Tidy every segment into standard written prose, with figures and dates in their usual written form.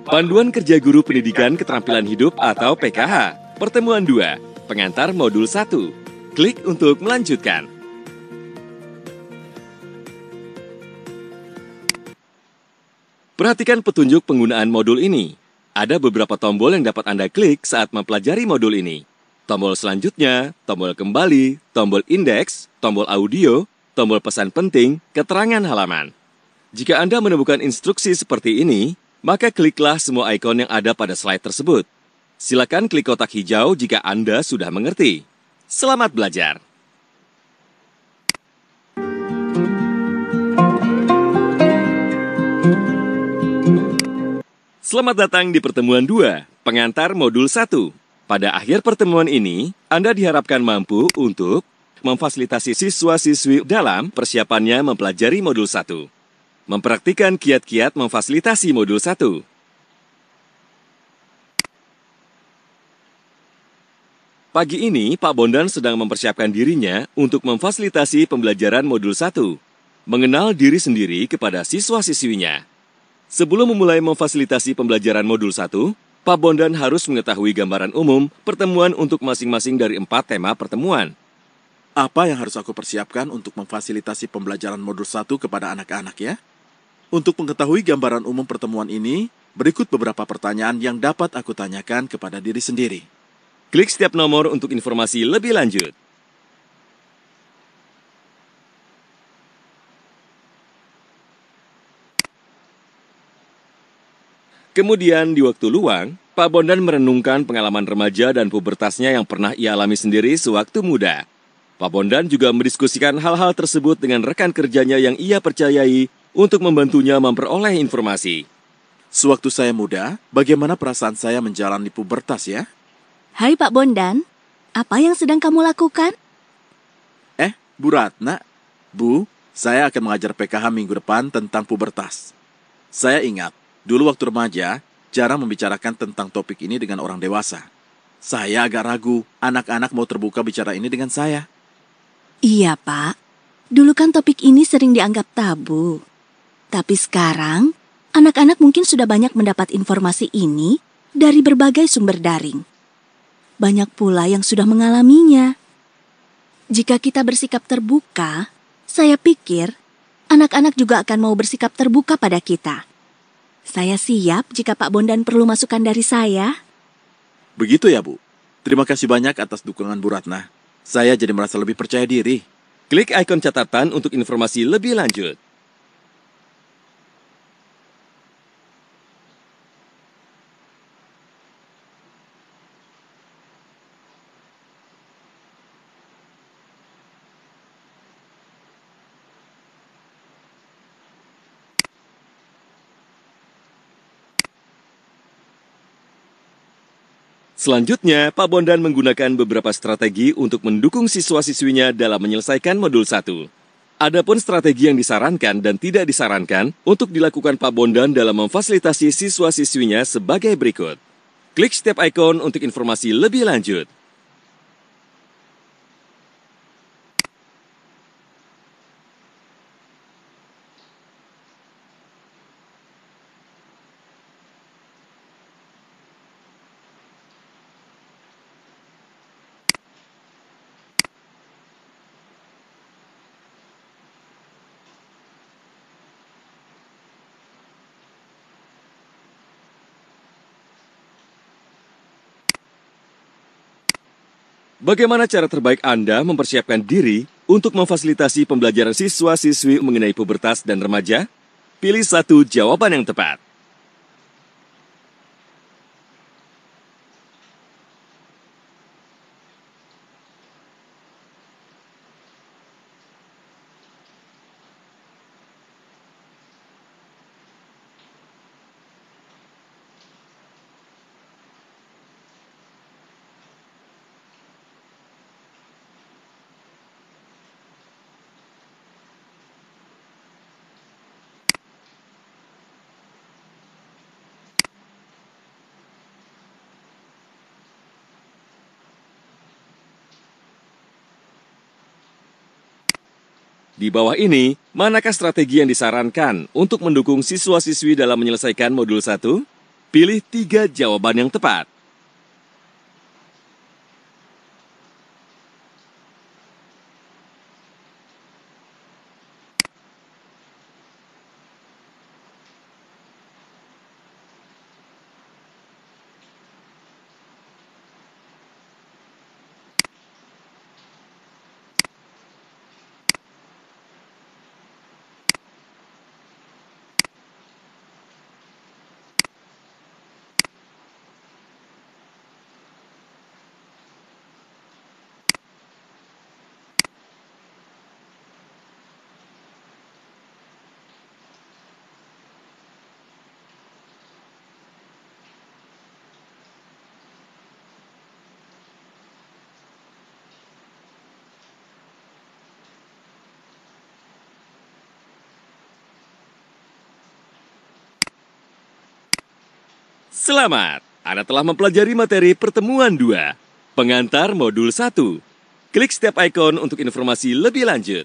Panduan Kerja Guru Pendidikan Keterampilan Hidup atau PKH. Pertemuan 2, pengantar modul 1. Klik untuk melanjutkan. Perhatikan petunjuk penggunaan modul ini. Ada beberapa tombol yang dapat Anda klik saat mempelajari modul ini. Tombol selanjutnya, tombol kembali, tombol indeks, tombol audio, tombol pesan penting, keterangan halaman. Jika Anda menemukan instruksi seperti ini, maka kliklah semua ikon yang ada pada slide tersebut. Silakan klik kotak hijau jika Anda sudah mengerti. Selamat belajar! Selamat datang di pertemuan 2, pengantar modul 1. Pada akhir pertemuan ini, Anda diharapkan mampu untuk memfasilitasi siswa-siswi dalam persiapannya mempelajari modul 1. Mempraktikkan kiat-kiat memfasilitasi modul 1. Pagi ini, Pak Bondan sedang mempersiapkan dirinya untuk memfasilitasi pembelajaran modul 1. Mengenal diri sendiri kepada siswa-siswinya. Sebelum memulai memfasilitasi pembelajaran modul 1, Pak Bondan harus mengetahui gambaran umum pertemuan untuk masing-masing dari 4 tema pertemuan. Apa yang harus aku persiapkan untuk memfasilitasi pembelajaran modul 1 kepada anak-anak ya? Untuk mengetahui gambaran umum pertemuan ini, berikut beberapa pertanyaan yang dapat aku tanyakan kepada diri sendiri. Klik setiap nomor untuk informasi lebih lanjut. Kemudian di waktu luang, Pak Bondan merenungkan pengalaman remaja dan pubertasnya yang pernah ia alami sendiri sewaktu muda. Pak Bondan juga mendiskusikan hal-hal tersebut dengan rekan kerjanya yang ia percayai untuk membantunya memperoleh informasi. Sewaktu saya muda, bagaimana perasaan saya menjalani pubertas ya? Hai Pak Bondan, apa yang sedang kamu lakukan? Bu Ratna. Bu, saya akan mengajar PKH minggu depan tentang pubertas. Saya ingat, dulu waktu remaja, jarang membicarakan tentang topik ini dengan orang dewasa. Saya agak ragu, anak-anak mau terbuka bicara ini dengan saya. Iya Pak, dulu kan topik ini sering dianggap tabu. Tapi sekarang, anak-anak mungkin sudah banyak mendapat informasi ini dari berbagai sumber daring. Banyak pula yang sudah mengalaminya. Jika kita bersikap terbuka, saya pikir anak-anak juga akan mau bersikap terbuka pada kita. Saya siap jika Pak Bondan perlu masukan dari saya. Begitu ya, Bu. Terima kasih banyak atas dukungan Bu Ratna. Saya jadi merasa lebih percaya diri. Klik ikon catatan untuk informasi lebih lanjut. Selanjutnya, Pak Bondan menggunakan beberapa strategi untuk mendukung siswa-siswinya dalam menyelesaikan modul 1. Adapun strategi yang disarankan dan tidak disarankan untuk dilakukan Pak Bondan dalam memfasilitasi siswa-siswinya sebagai berikut. Klik setiap ikon untuk informasi lebih lanjut. Bagaimana cara terbaik Anda mempersiapkan diri untuk memfasilitasi pembelajaran siswa-siswi mengenai pubertas dan remaja? Pilih satu jawaban yang tepat. Di bawah ini, manakah strategi yang disarankan untuk mendukung siswa-siswi dalam menyelesaikan modul 1? Pilih 3 jawaban yang tepat. Selamat, Anda telah mempelajari materi pertemuan 2, pengantar modul 1. Klik setiap ikon untuk informasi lebih lanjut.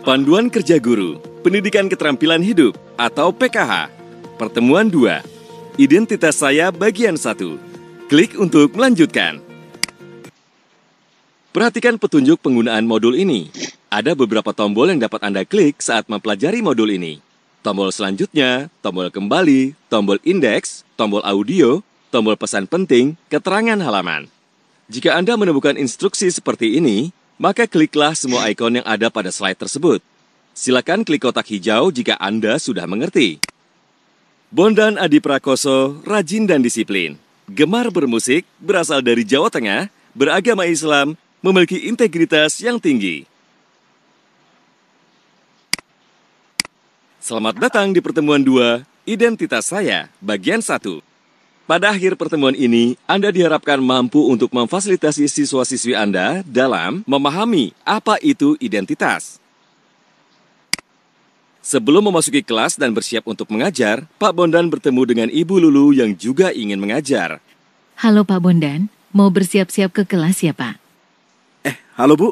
Panduan Kerja Guru, Pendidikan Keterampilan Hidup atau PKH. Pertemuan 2, Identitas Saya bagian 1. Klik untuk melanjutkan. Perhatikan petunjuk penggunaan modul ini. Ada beberapa tombol yang dapat Anda klik saat mempelajari modul ini. Tombol selanjutnya, tombol kembali, tombol indeks, tombol audio, tombol pesan penting, keterangan halaman. Jika Anda menemukan instruksi seperti ini, maka kliklah semua ikon yang ada pada slide tersebut. Silakan klik kotak hijau jika Anda sudah mengerti. Bondan Adi Prakoso, rajin dan disiplin. Gemar bermusik, berasal dari Jawa Tengah, beragama Islam, memiliki integritas yang tinggi. Selamat datang di pertemuan 2, Identitas Saya, bagian 1. Pada akhir pertemuan ini, Anda diharapkan mampu untuk memfasilitasi siswa-siswi Anda dalam memahami apa itu identitas. Sebelum memasuki kelas dan bersiap untuk mengajar, Pak Bondan bertemu dengan Ibu Lulu yang juga ingin mengajar. Halo Pak Bondan, mau bersiap-siap ke kelas ya Pak? Halo Bu.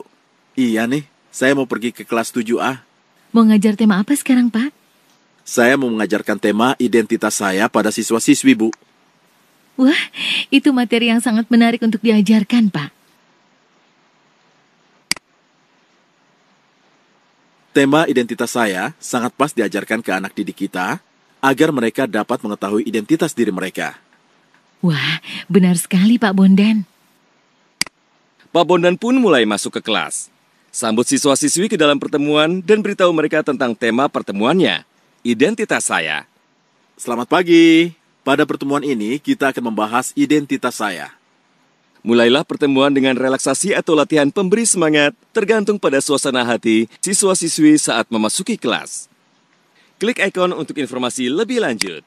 Iya nih, saya mau pergi ke kelas 7A. Mau ngajar tema apa sekarang Pak? Saya mau mengajarkan tema identitas saya pada siswa-siswi Bu. Wah, itu materi yang sangat menarik untuk diajarkan, Pak. Tema identitas saya sangat pas diajarkan ke anak didik kita agar mereka dapat mengetahui identitas diri mereka. Wah, benar sekali Pak Bondan. Pak Bondan pun mulai masuk ke kelas. Sambut siswa-siswi ke dalam pertemuan dan beritahu mereka tentang tema pertemuannya, identitas saya. Selamat pagi. Pada pertemuan ini, kita akan membahas identitas saya. Mulailah pertemuan dengan relaksasi atau latihan pemberi semangat tergantung pada suasana hati siswa-siswi saat memasuki kelas. Klik ikon untuk informasi lebih lanjut.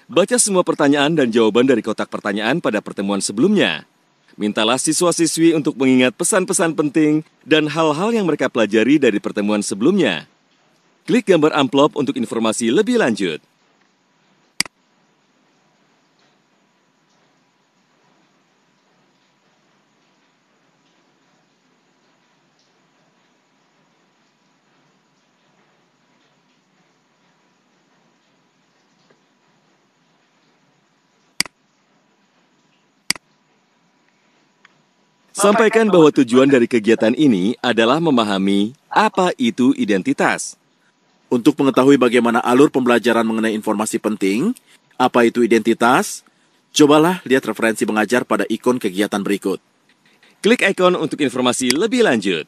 Baca semua pertanyaan dan jawaban dari kotak pertanyaan pada pertemuan sebelumnya. Mintalah siswa-siswi untuk mengingat pesan-pesan penting dan hal-hal yang mereka pelajari dari pertemuan sebelumnya. Klik gambar amplop untuk informasi lebih lanjut. Sampaikan bahwa tujuan dari kegiatan ini adalah memahami apa itu identitas. Untuk mengetahui bagaimana alur pembelajaran mengenai informasi penting, apa itu identitas, cobalah lihat referensi mengajar pada ikon kegiatan berikut. Klik ikon untuk informasi lebih lanjut.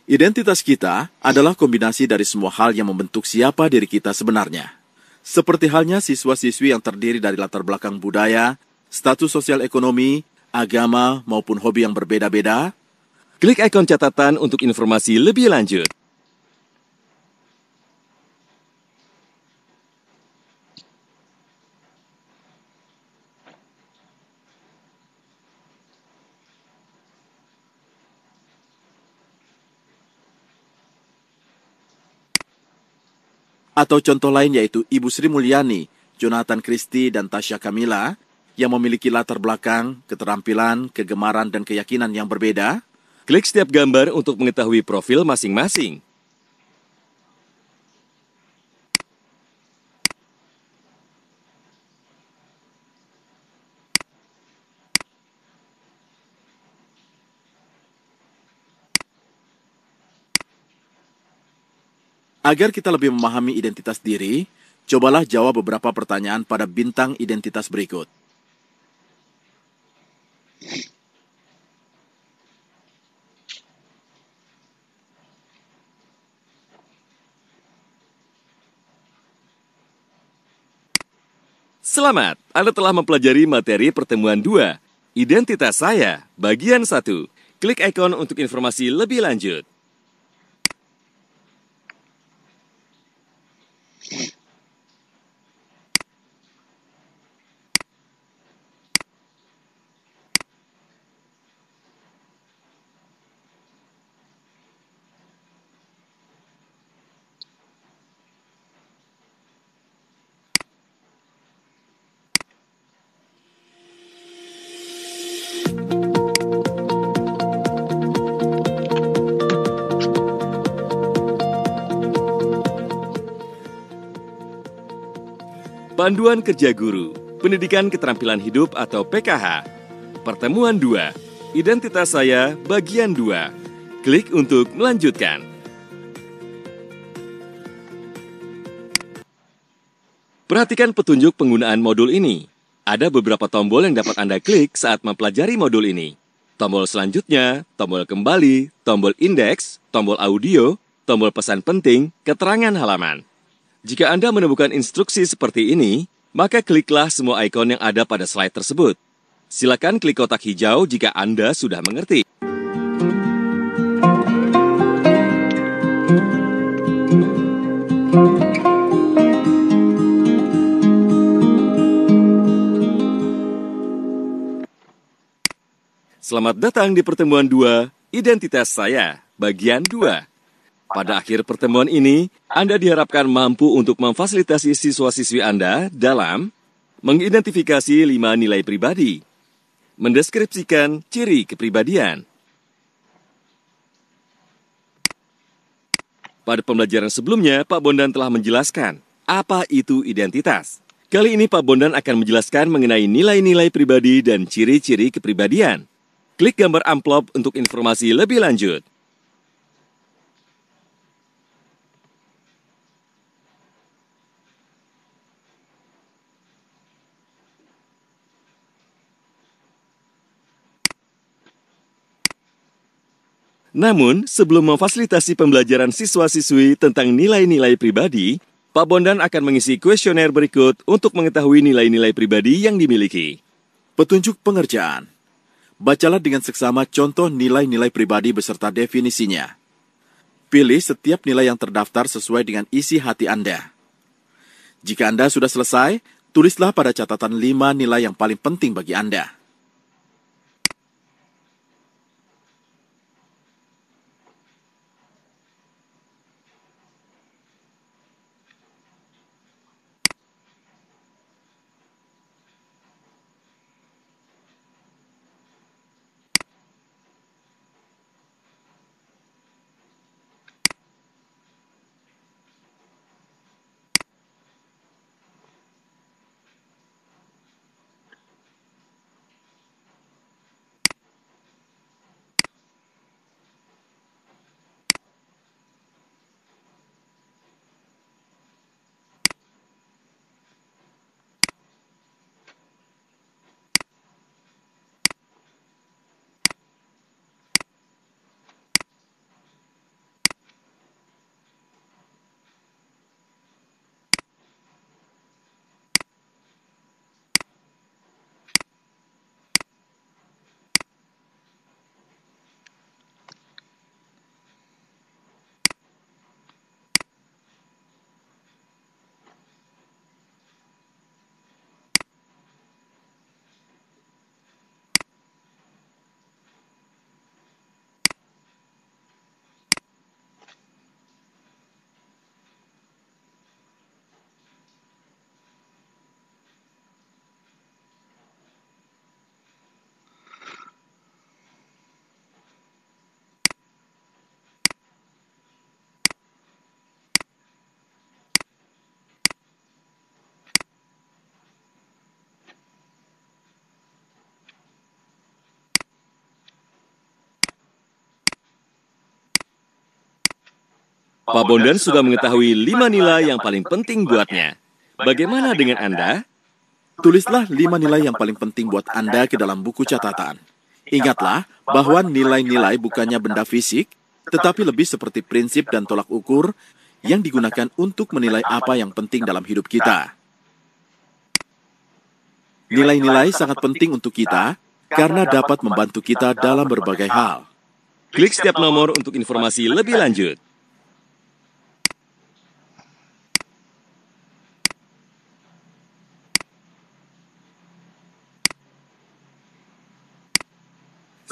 Identitas kita adalah kombinasi dari semua hal yang membentuk siapa diri kita sebenarnya. Seperti halnya siswa-siswi yang terdiri dari latar belakang budaya, status sosial ekonomi, agama, maupun hobi yang berbeda-beda. Klik ikon catatan untuk informasi lebih lanjut. Atau contoh lain yaitu Ibu Sri Mulyani, Jonathan Christie, dan Tasya Kamila yang memiliki latar belakang, keterampilan, kegemaran, dan keyakinan yang berbeda. Klik setiap gambar untuk mengetahui profil masing-masing. Agar kita lebih memahami identitas diri, cobalah jawab beberapa pertanyaan pada bintang identitas berikut. Selamat, Anda telah mempelajari materi pertemuan 2, Identitas Saya, bagian 1. Klik ikon untuk informasi lebih lanjut. Panduan Kerja Guru, Pendidikan Keterampilan Hidup atau PKH. Pertemuan 2, Identitas Saya, bagian 2. Klik untuk melanjutkan. Perhatikan petunjuk penggunaan modul ini. Ada beberapa tombol yang dapat Anda klik saat mempelajari modul ini. Tombol selanjutnya, tombol kembali, tombol indeks, tombol audio, tombol pesan penting, keterangan halaman. Jika Anda menemukan instruksi seperti ini, maka kliklah semua ikon yang ada pada slide tersebut. Silakan klik kotak hijau jika Anda sudah mengerti. Selamat datang di pertemuan 2, Identitas Saya, bagian 2. Pada akhir pertemuan ini, Anda diharapkan mampu untuk memfasilitasi siswa-siswi Anda dalam mengidentifikasi 5 nilai pribadi, mendeskripsikan ciri kepribadian. Pada pembelajaran sebelumnya, Pak Bondan telah menjelaskan apa itu identitas. Kali ini Pak Bondan akan menjelaskan mengenai nilai-nilai pribadi dan ciri-ciri kepribadian. Klik gambar amplop untuk informasi lebih lanjut. Namun, sebelum memfasilitasi pembelajaran siswa-siswi tentang nilai-nilai pribadi, Pak Bondan akan mengisi kuesioner berikut untuk mengetahui nilai-nilai pribadi yang dimiliki. Petunjuk pengerjaan. Bacalah dengan seksama contoh nilai-nilai pribadi beserta definisinya. Pilih setiap nilai yang terdaftar sesuai dengan isi hati Anda. Jika Anda sudah selesai, tulislah pada catatan 5 nilai yang paling penting bagi Anda. Pak Bondan sudah mengetahui 5 nilai yang paling penting buatnya. Bagaimana dengan Anda? Tulislah 5 nilai yang paling penting buat Anda ke dalam buku catatan. Ingatlah bahwa nilai-nilai bukannya benda fisik, tetapi lebih seperti prinsip dan tolak ukur yang digunakan untuk menilai apa yang penting dalam hidup kita. Nilai-nilai sangat penting untuk kita karena dapat membantu kita dalam berbagai hal. Klik setiap nomor untuk informasi lebih lanjut.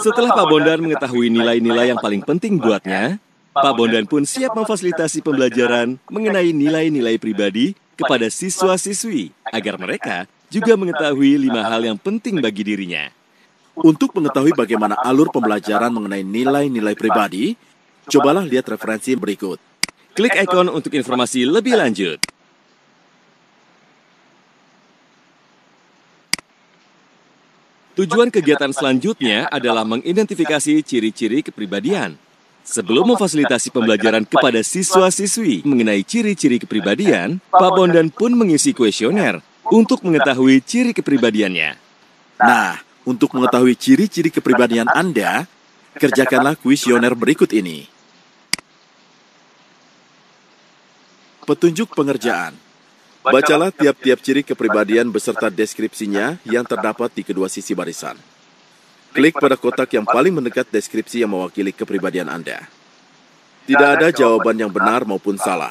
Setelah Pak Bondan mengetahui nilai-nilai yang paling penting buatnya, Pak Bondan pun siap memfasilitasi pembelajaran mengenai nilai-nilai pribadi kepada siswa-siswi agar mereka juga mengetahui 5 hal yang penting bagi dirinya. Untuk mengetahui bagaimana alur pembelajaran mengenai nilai-nilai pribadi, cobalah lihat referensi berikut. Klik ikon untuk informasi lebih lanjut. Tujuan kegiatan selanjutnya adalah mengidentifikasi ciri-ciri kepribadian. Sebelum memfasilitasi pembelajaran kepada siswa-siswi mengenai ciri-ciri kepribadian, Pak Bondan pun mengisi kuesioner untuk mengetahui ciri kepribadiannya. Nah, untuk mengetahui ciri-ciri kepribadian Anda, kerjakanlah kuesioner berikut ini. Petunjuk pengerjaan. Bacalah tiap-tiap ciri kepribadian beserta deskripsinya yang terdapat di kedua sisi barisan. Klik pada kotak yang paling mendekat deskripsi yang mewakili kepribadian Anda. Tidak ada jawaban yang benar maupun salah.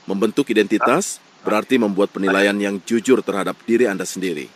Membentuk identitas berarti membuat penilaian yang jujur terhadap diri Anda sendiri.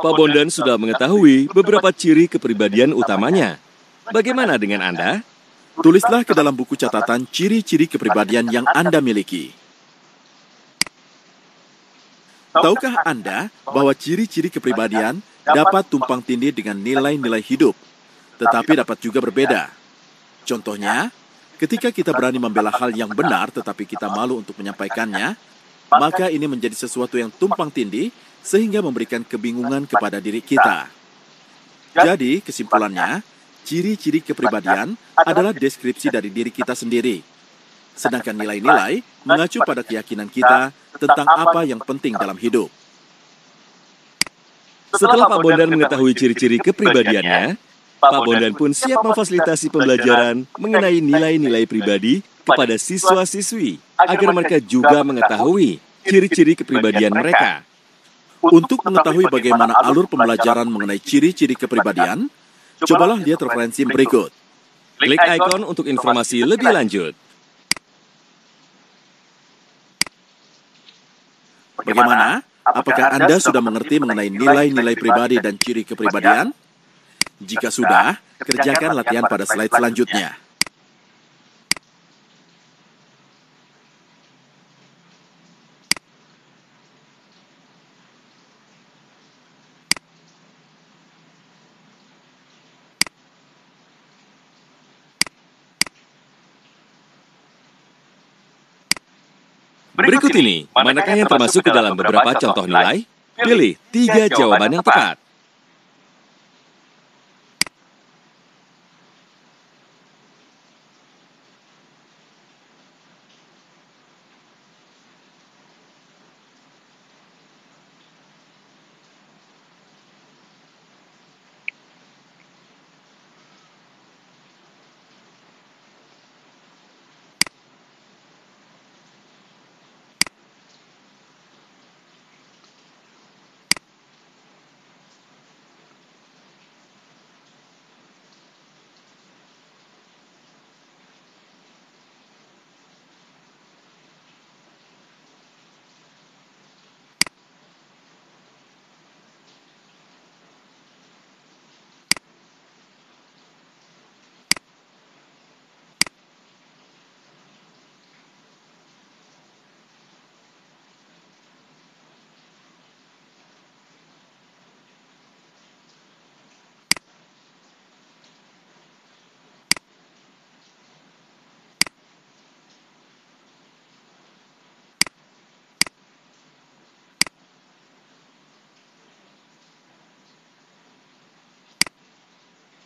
Pak Bondan sudah mengetahui beberapa ciri kepribadian utamanya. Bagaimana dengan Anda? Tulislah ke dalam buku catatan ciri-ciri kepribadian yang Anda miliki. Tahukah Anda bahwa ciri-ciri kepribadian dapat tumpang tindih dengan nilai-nilai hidup, tetapi dapat juga berbeda? Contohnya, ketika kita berani membela hal yang benar tetapi kita malu untuk menyampaikannya, maka ini menjadi sesuatu yang tumpang tindih sehingga memberikan kebingungan kepada diri kita. Jadi, kesimpulannya, ciri-ciri kepribadian adalah deskripsi dari diri kita sendiri. Sedangkan nilai-nilai mengacu pada keyakinan kita tentang apa yang penting dalam hidup. Setelah Pak Bondan mengetahui ciri-ciri kepribadiannya, Pak Bondan pun siap memfasilitasi pembelajaran mengenai nilai-nilai pribadi kepada siswa-siswi agar mereka juga mengetahui ciri-ciri kepribadian mereka. Untuk mengetahui bagaimana alur pembelajaran mengenai ciri-ciri kepribadian, cobalah lihat referensi berikut. Klik ikon untuk informasi lebih lanjut. Bagaimana? Apakah Anda sudah mengerti mengenai nilai-nilai pribadi dan ciri kepribadian? Jika sudah, kerjakan latihan pada slide selanjutnya. Berikut ini, manakah yang termasuk ke dalam beberapa contoh nilai? Pilih 3 jawaban yang tepat.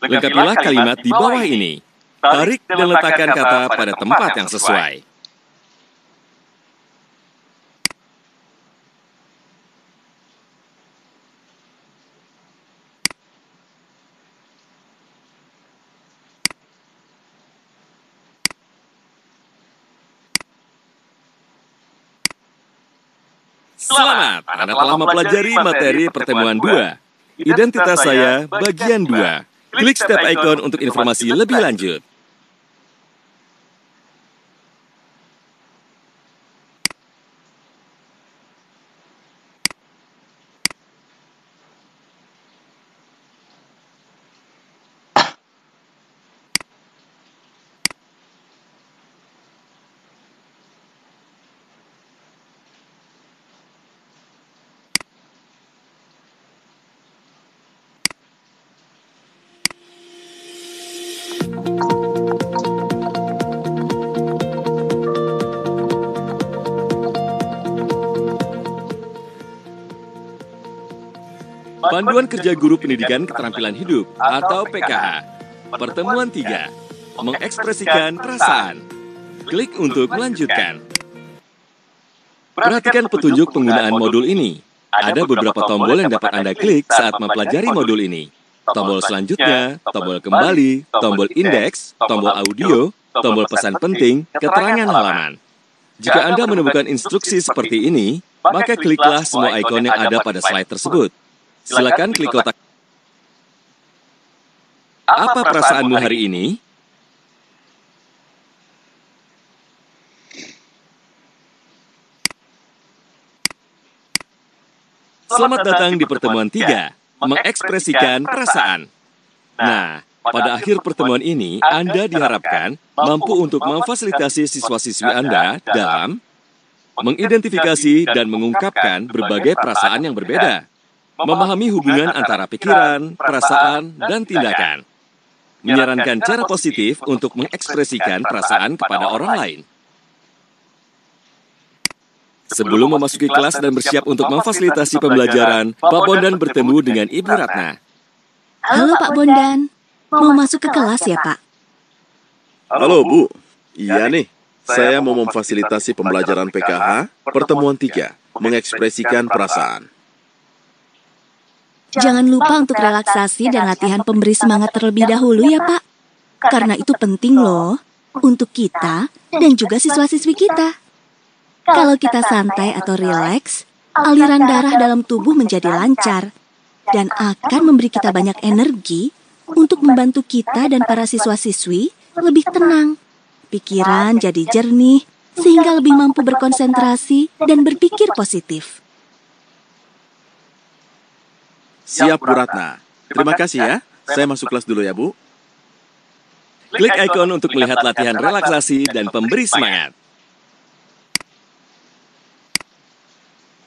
Lengkapilah kalimat di bawah ini. Tarik dan letakkan kata pada tempat yang sesuai. Selamat, Anda telah mempelajari materi pertemuan 2. Identitas saya, bagian 2. Klik step icon untuk informasi lebih lanjut. Panduan Kerja Guru Pendidikan Keterampilan Hidup atau PKH. Pertemuan 3. Mengekspresikan perasaan. Klik untuk melanjutkan. Perhatikan petunjuk penggunaan modul ini. Ada beberapa tombol yang dapat Anda klik saat mempelajari modul ini. Tombol selanjutnya, tombol kembali, tombol indeks, tombol audio, tombol pesan penting, keterangan halaman. Jika Anda menemukan instruksi seperti ini, maka kliklah semua ikon yang ada pada slide tersebut. Silakan klik kotak. Apa perasaanmu hari ini? Selamat datang di pertemuan 3, mengekspresikan perasaan. Nah, pada akhir pertemuan ini, Anda diharapkan mampu untuk memfasilitasi siswa-siswi Anda dalam mengidentifikasi dan mengungkapkan berbagai perasaan yang berbeda, memahami hubungan antara pikiran, perasaan, dan tindakan, menyarankan cara positif untuk mengekspresikan perasaan kepada orang lain. Sebelum memasuki kelas dan bersiap untuk memfasilitasi pembelajaran, Pak Bondan bertemu dengan Ibu Ratna. Halo Pak Bondan, mau masuk ke kelas ya Pak? Halo Bu, iya nih. Saya mau memfasilitasi pembelajaran PKH, pertemuan 3, mengekspresikan perasaan. Jangan lupa untuk relaksasi dan latihan pemberi semangat terlebih dahulu ya Pak. Karena itu penting loh, untuk kita dan juga siswa-siswi kita. Kalau kita santai atau rileks, aliran darah dalam tubuh menjadi lancar dan akan memberi kita banyak energi untuk membantu kita dan para siswa-siswi lebih tenang. Pikiran jadi jernih, sehingga lebih mampu berkonsentrasi dan berpikir positif. Siap, Bu Ratna. Terima kasih ya. Saya masuk kelas dulu ya, Bu. Klik ikon untuk melihat latihan relaksasi dan pemberi semangat.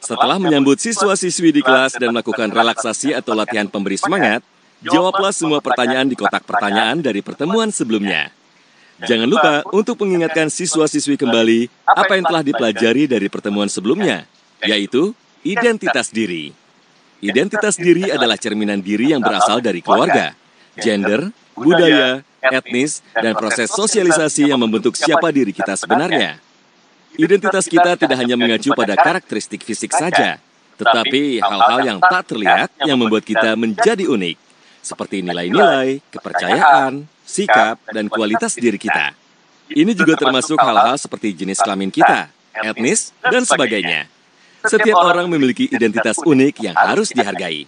Setelah menyambut siswa-siswi di kelas dan melakukan relaksasi atau latihan pemberi semangat, jawablah semua pertanyaan di kotak pertanyaan dari pertemuan sebelumnya. Jangan lupa untuk mengingatkan siswa-siswi kembali apa yang telah dipelajari dari pertemuan sebelumnya, yaitu identitas diri. Identitas diri adalah cerminan diri yang berasal dari keluarga, gender, budaya, etnis, dan proses sosialisasi yang membentuk siapa diri kita sebenarnya. Identitas kita tidak hanya mengacu pada karakteristik fisik saja, tetapi hal-hal yang tak terlihat yang membuat kita menjadi unik, seperti nilai-nilai, kepercayaan, sikap, dan kualitas diri kita. Ini juga termasuk hal-hal seperti jenis kelamin kita, etnis, dan sebagainya. Setiap orang memiliki identitas unik yang harus dihargai.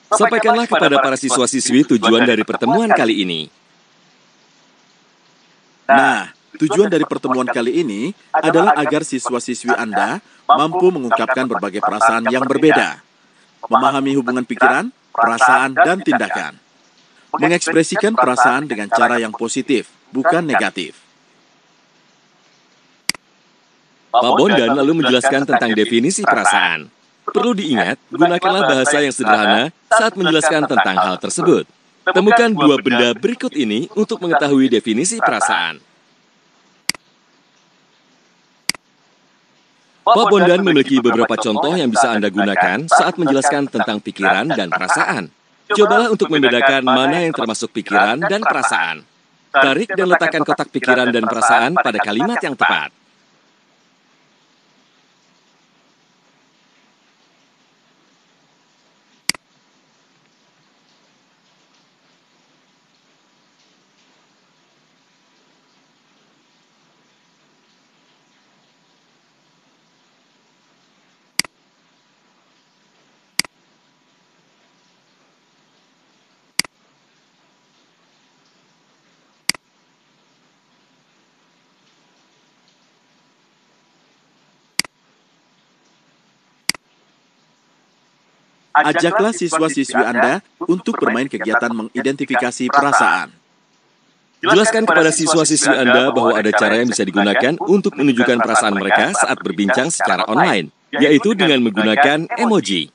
Sampaikanlah kepada para siswa-siswi tujuan dari pertemuan kali ini. Nah, tujuan dari pertemuan kali ini adalah agar siswa-siswi Anda mampu mengungkapkan berbagai perasaan yang berbeda, memahami hubungan pikiran, perasaan, dan tindakan, mengekspresikan perasaan dengan cara yang positif, bukan negatif. Pak Bondan lalu menjelaskan tentang definisi perasaan. Perlu diingat, gunakanlah bahasa yang sederhana saat menjelaskan tentang hal tersebut. Temukan dua benda berikut ini untuk mengetahui definisi perasaan. Pak Bondan memiliki beberapa contoh yang bisa Anda gunakan saat menjelaskan tentang pikiran dan perasaan. Cobalah untuk membedakan mana yang termasuk pikiran dan perasaan. Tarik dan letakkan kotak pikiran dan perasaan pada kalimat yang tepat. Ajaklah siswa-siswi Anda untuk bermain kegiatan mengidentifikasi perasaan. Jelaskan kepada siswa-siswi Anda bahwa ada cara yang bisa digunakan untuk menunjukkan perasaan mereka saat berbincang secara online, yaitu dengan menggunakan emoji.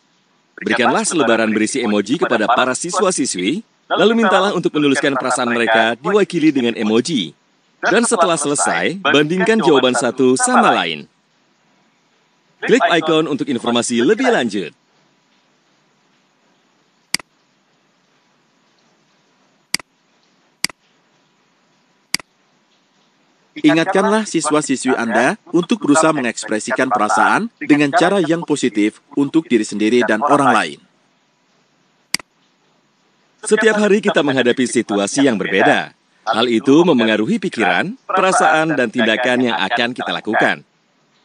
Berikanlah selebaran berisi emoji kepada para siswa-siswi, lalu mintalah untuk menuliskan perasaan mereka diwakili dengan emoji. Dan setelah selesai, bandingkan jawaban satu sama lain. Klik ikon untuk informasi lebih lanjut. Ingatkanlah siswa-siswi Anda untuk berusaha mengekspresikan perasaan dengan cara yang positif untuk diri sendiri dan orang lain. Setiap hari kita menghadapi situasi yang berbeda. Hal itu memengaruhi pikiran, perasaan, dan tindakan yang akan kita lakukan.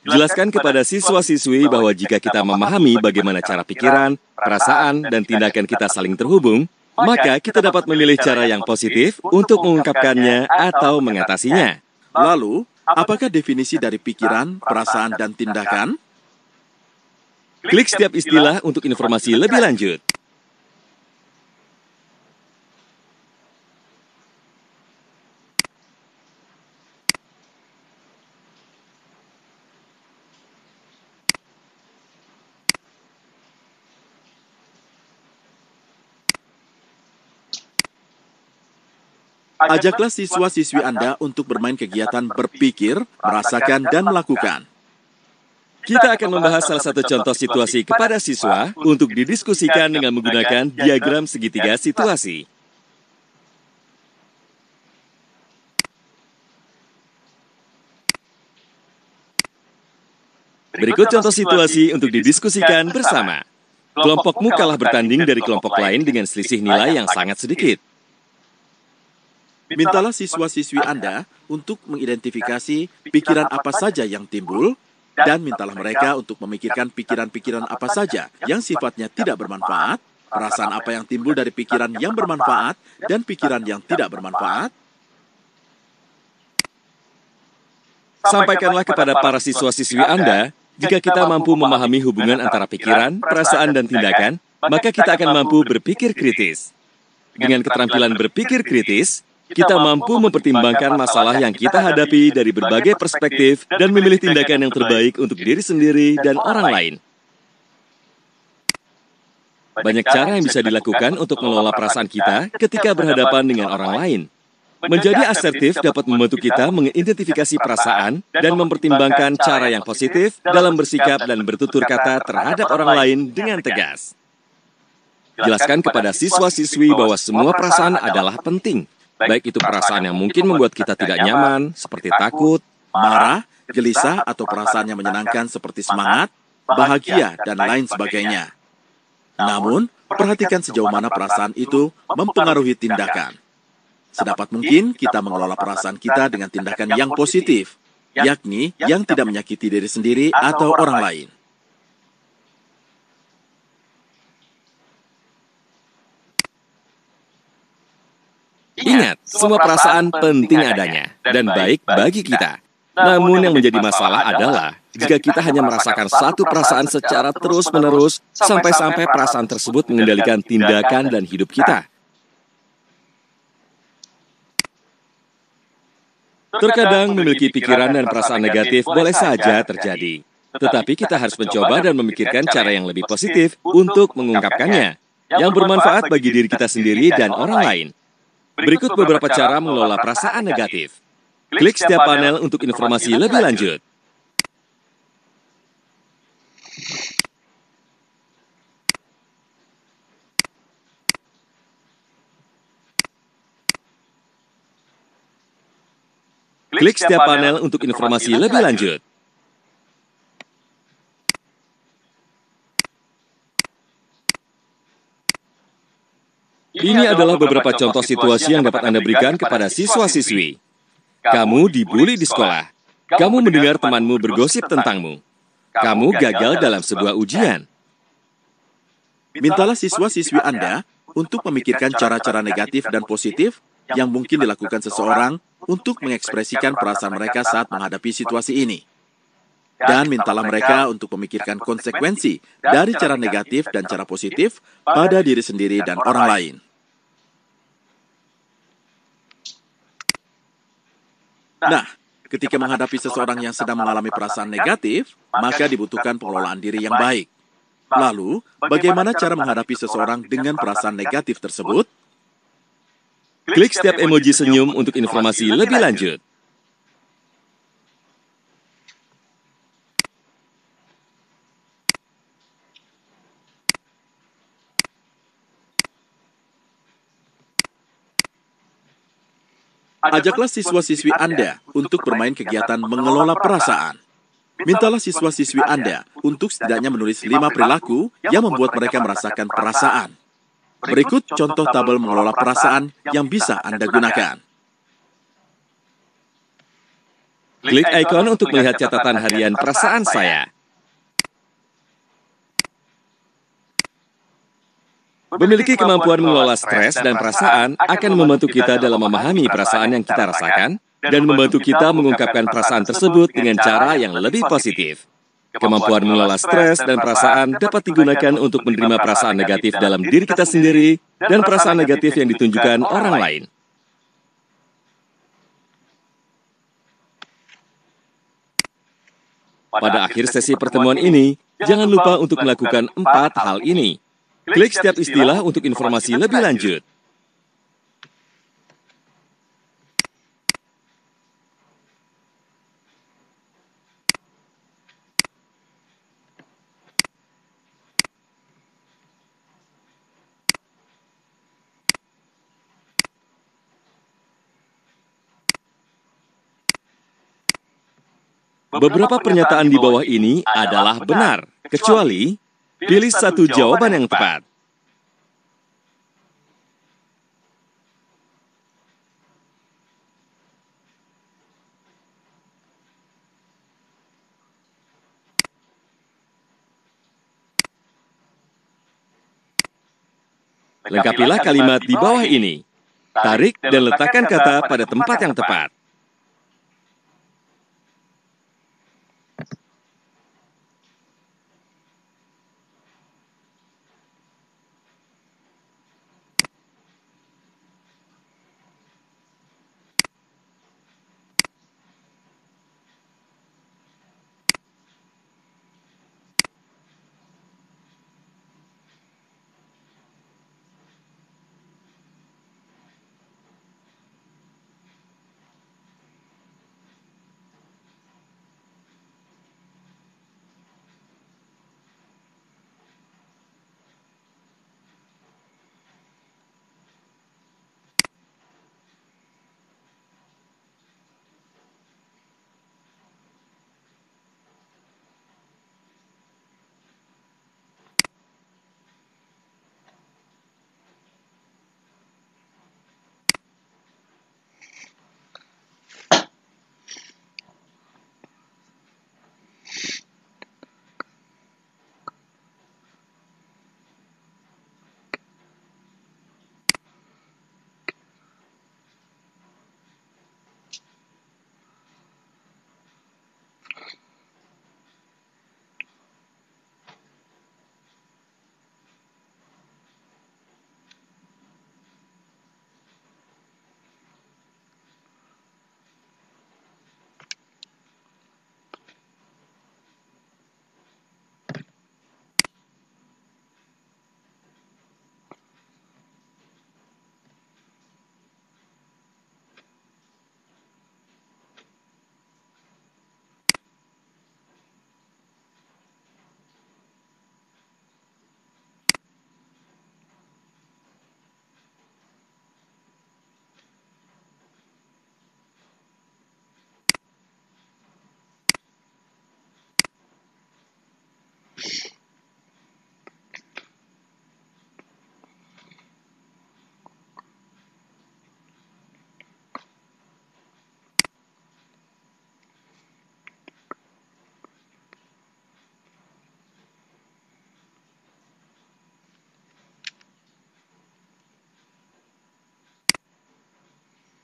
Jelaskan kepada siswa-siswi bahwa jika kita memahami bagaimana cara pikiran, perasaan, dan tindakan kita saling terhubung, maka kita dapat memilih cara yang positif untuk mengungkapkannya atau mengatasinya. Lalu, apakah definisi dari pikiran, perasaan, dan tindakan? Klik setiap istilah untuk informasi lebih lanjut. Ajaklah siswa-siswi Anda untuk bermain kegiatan berpikir, merasakan, dan melakukan. Kita akan membahas salah satu contoh situasi kepada siswa untuk didiskusikan dengan menggunakan diagram segitiga situasi. Berikut contoh situasi untuk didiskusikan bersama. Kelompokmu kalah bertanding dari kelompok lain dengan selisih nilai yang sangat sedikit. Mintalah siswa-siswi Anda untuk mengidentifikasi pikiran apa saja yang timbul, dan mintalah mereka untuk memikirkan pikiran-pikiran apa saja yang sifatnya tidak bermanfaat, perasaan apa yang timbul dari pikiran yang bermanfaat, dan pikiran yang tidak bermanfaat. Sampaikanlah kepada para siswa-siswi Anda, jika kita mampu memahami hubungan antara pikiran, perasaan, dan tindakan, maka kita akan mampu berpikir kritis. Dengan keterampilan berpikir kritis, kita mampu mempertimbangkan masalah yang kita hadapi dari berbagai perspektif dan memilih tindakan yang terbaik untuk diri sendiri dan orang lain. Banyak cara yang bisa dilakukan untuk mengelola perasaan kita ketika berhadapan dengan orang lain. Menjadi asertif dapat membantu kita mengidentifikasi perasaan dan mempertimbangkan cara yang positif dalam bersikap dan bertutur kata terhadap orang lain dengan tegas. Jelaskan kepada siswa-siswi bahwa semua perasaan adalah penting, baik itu perasaan yang mungkin membuat kita tidak nyaman, seperti takut, marah, gelisah, atau perasaan yang menyenangkan seperti semangat, bahagia, dan lain sebagainya. Namun, perhatikan sejauh mana perasaan itu mempengaruhi tindakan. Sedapat mungkin kita mengelola perasaan kita dengan tindakan yang positif, yakni yang tidak menyakiti diri sendiri atau orang lain. Ingat, semua perasaan penting adanya dan baik bagi kita. Namun yang menjadi masalah adalah jika kita hanya merasakan satu perasaan secara terus-menerus sampai-sampai perasaan tersebut mengendalikan tindakan dan hidup kita. Terkadang memiliki pikiran dan perasaan negatif boleh saja terjadi. Tetapi kita harus mencoba dan memikirkan cara yang lebih positif untuk mengungkapkannya, yang bermanfaat bagi diri kita sendiri dan orang lain. Berikut beberapa cara mengelola perasaan negatif. Klik setiap panel untuk informasi lebih lanjut. Klik setiap panel untuk informasi lebih lanjut. Ini adalah beberapa contoh situasi yang dapat Anda berikan kepada siswa-siswi. Kamu dibully di sekolah. Kamu mendengar temanmu bergosip tentangmu. Kamu gagal dalam sebuah ujian. Mintalah siswa-siswi Anda untuk memikirkan cara-cara negatif dan positif yang mungkin dilakukan seseorang untuk mengekspresikan perasaan mereka saat menghadapi situasi ini. Dan mintalah mereka untuk memikirkan konsekuensi dari cara negatif dan cara positif pada diri sendiri dan orang lain. Nah, ketika menghadapi seseorang yang sedang mengalami perasaan negatif, maka dibutuhkan pengelolaan diri yang baik. Lalu, bagaimana cara menghadapi seseorang dengan perasaan negatif tersebut? Klik setiap emoji senyum untuk informasi lebih lanjut. Ajaklah siswa-siswi Anda untuk bermain kegiatan mengelola perasaan. Mintalah siswa-siswi Anda untuk setidaknya menulis 5 perilaku yang membuat mereka merasakan perasaan. Berikut contoh tabel mengelola perasaan yang bisa Anda gunakan. Klik ikon untuk melihat catatan harian perasaan saya. Memiliki kemampuan mengelola stres dan perasaan akan membantu kita dalam memahami perasaan yang kita rasakan dan membantu kita mengungkapkan perasaan tersebut dengan cara yang lebih positif. Kemampuan mengelola stres dan perasaan dapat digunakan untuk menerima perasaan negatif dalam diri kita sendiri dan perasaan negatif yang ditunjukkan orang lain. Pada akhir sesi pertemuan ini, jangan lupa untuk melakukan 4 hal ini. Klik setiap istilah untuk informasi lebih lanjut. Beberapa pernyataan di bawah ini adalah benar, kecuali pilih satu jawaban yang tepat. Lengkapilah kalimat di bawah ini. Tarik dan letakkan kata pada tempat yang tepat.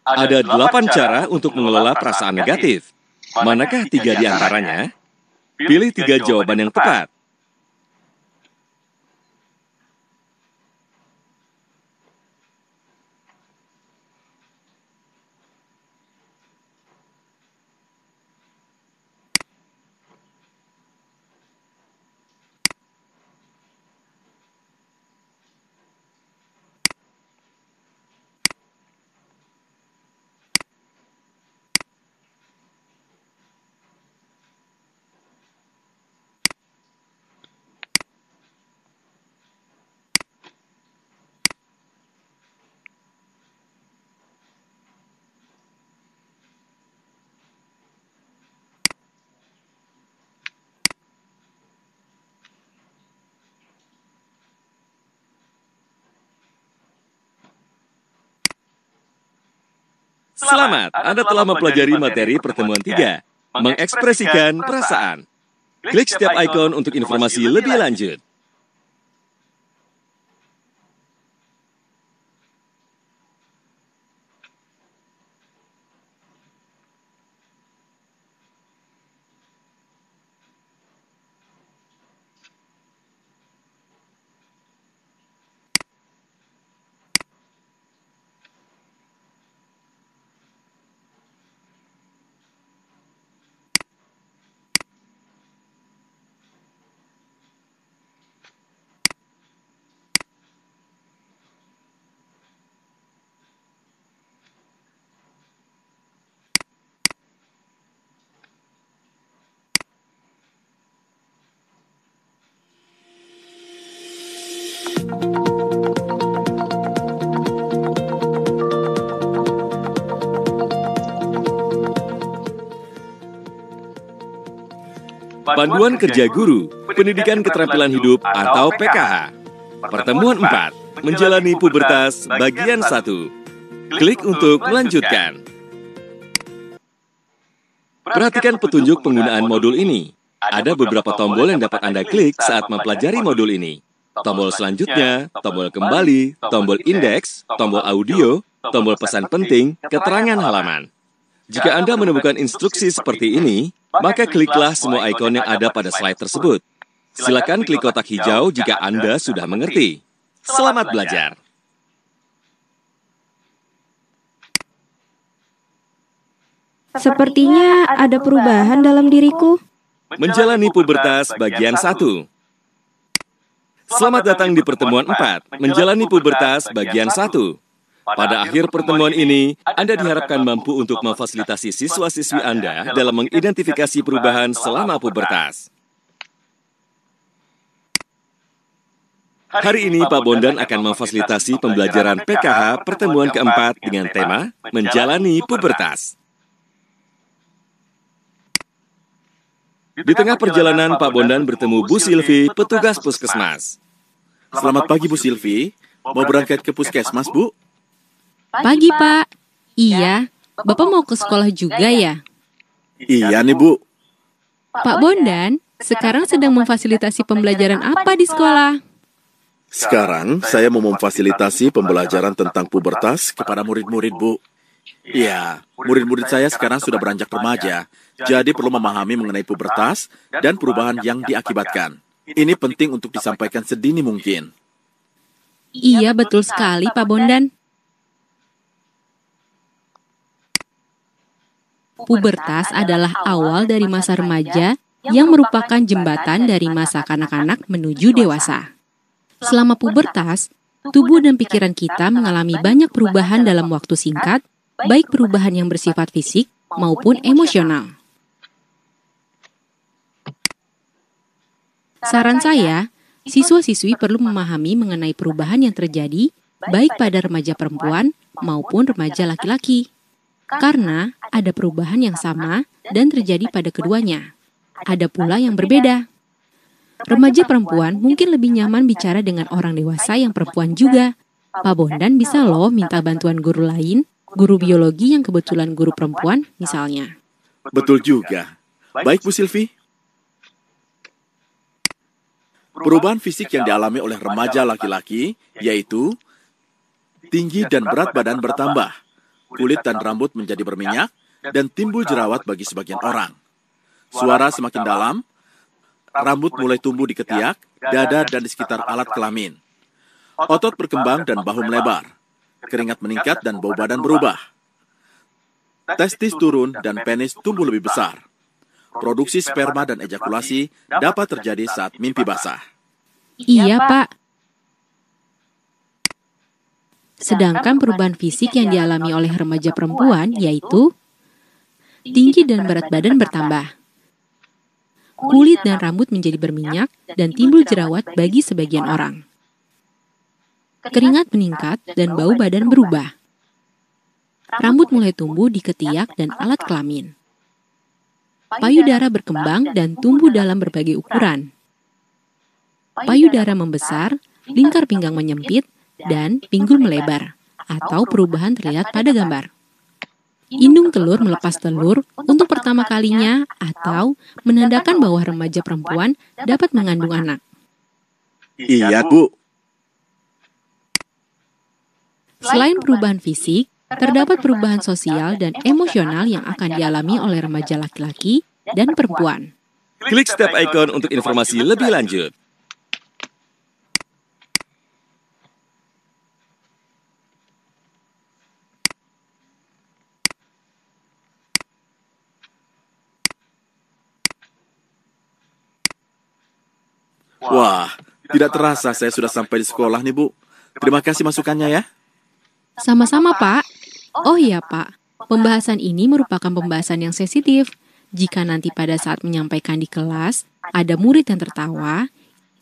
Ada 8 cara untuk mengelola perasaan negatif. Manakah 3 di antaranya? Pilih 3 jawaban yang tepat. Selamat, Anda telah mempelajari materi pertemuan 3, mengekspresikan perasaan. Klik setiap ikon untuk informasi lebih lanjut. Panduan Kerja Guru, Pendidikan Keterampilan Hidup atau PKH. Pertemuan 4, Menjalani Pubertas, bagian 1. Klik untuk melanjutkan. Perhatikan petunjuk penggunaan modul ini. Ada beberapa tombol yang dapat Anda klik saat mempelajari modul ini. Tombol selanjutnya, tombol kembali, tombol indeks, tombol audio, tombol pesan penting, keterangan halaman. Jika Anda menemukan instruksi seperti ini, maka kliklah semua ikon yang ada pada slide tersebut. Silakan klik kotak hijau jika Anda sudah mengerti. Selamat belajar! Sepertinya ada perubahan dalam diriku. Menjalani pubertas bagian 1. Selamat datang di pertemuan 4, Menjalani Pubertas bagian 1. Pada akhir pertemuan ini, Anda diharapkan mampu untuk memfasilitasi siswa-siswi Anda dalam mengidentifikasi perubahan selama pubertas. Hari ini Pak Bondan akan memfasilitasi pembelajaran PKH pertemuan keempat dengan tema Menjalani Pubertas. Di tengah perjalanan, Pak Bondan bertemu Bu Silvi, petugas puskesmas. Selamat pagi, Bu Silvi. Mau berangkat ke puskesmas, Bu? Pagi, Pak. Iya, Bapak mau ke sekolah juga ya? Iya nih, Bu. Pak Bondan, sekarang sedang memfasilitasi pembelajaran apa di sekolah? Sekarang saya mau memfasilitasi pembelajaran tentang pubertas kepada murid-murid, Bu. Iya, murid-murid saya sekarang sudah beranjak remaja, jadi perlu memahami mengenai pubertas dan perubahan yang diakibatkan. Ini penting untuk disampaikan sedini mungkin. Iya, betul sekali, Pak Bondan. Pubertas adalah awal dari masa remaja yang merupakan jembatan dari masa kanak-kanak menuju dewasa. Selama pubertas, tubuh dan pikiran kita mengalami banyak perubahan dalam waktu singkat, baik perubahan yang bersifat fisik maupun emosional. Saran saya, siswa-siswi perlu memahami mengenai perubahan yang terjadi baik pada remaja perempuan maupun remaja laki-laki. Karena ada perubahan yang sama dan terjadi pada keduanya. Ada pula yang berbeda. Remaja perempuan mungkin lebih nyaman bicara dengan orang dewasa yang perempuan juga. Pak Bondan bisa loh minta bantuan guru lain, guru biologi yang kebetulan guru perempuan misalnya. Betul juga. Baik, Bu Silvi. Perubahan fisik yang dialami oleh remaja laki-laki yaitu tinggi dan berat badan bertambah, kulit dan rambut menjadi berminyak, dan timbul jerawat bagi sebagian orang. Suara semakin dalam, rambut mulai tumbuh di ketiak, dada, dan di sekitar alat kelamin. Otot berkembang dan bahu melebar. Keringat meningkat dan bau badan berubah. Testis turun dan penis tumbuh lebih besar. Produksi sperma dan ejakulasi dapat terjadi saat mimpi basah. Iya, Pak. Sedangkan perubahan fisik yang dialami oleh remaja perempuan yaitu tinggi dan berat badan bertambah. Kulit dan rambut menjadi berminyak dan timbul jerawat bagi sebagian orang. Keringat meningkat dan bau badan berubah. Rambut mulai tumbuh di ketiak dan alat kelamin. Payudara berkembang dan tumbuh dalam berbagai ukuran. Payudara membesar, lingkar pinggang menyempit, dan pinggul melebar, atau perubahan terlihat pada gambar. Indung telur melepas telur untuk pertama kalinya atau menandakan bahwa remaja perempuan dapat mengandung anak. Iya, Bu. Selain perubahan fisik, terdapat perubahan sosial dan emosional yang akan dialami oleh remaja laki-laki dan perempuan. Klik step icon untuk informasi lebih lanjut. Wah, tidak terasa saya sudah sampai di sekolah nih, Bu. Terima kasih masukannya ya. Sama-sama, Pak. Oh iya, Pak. Pembahasan ini merupakan pembahasan yang sensitif. Jika nanti pada saat menyampaikan di kelas, ada murid yang tertawa,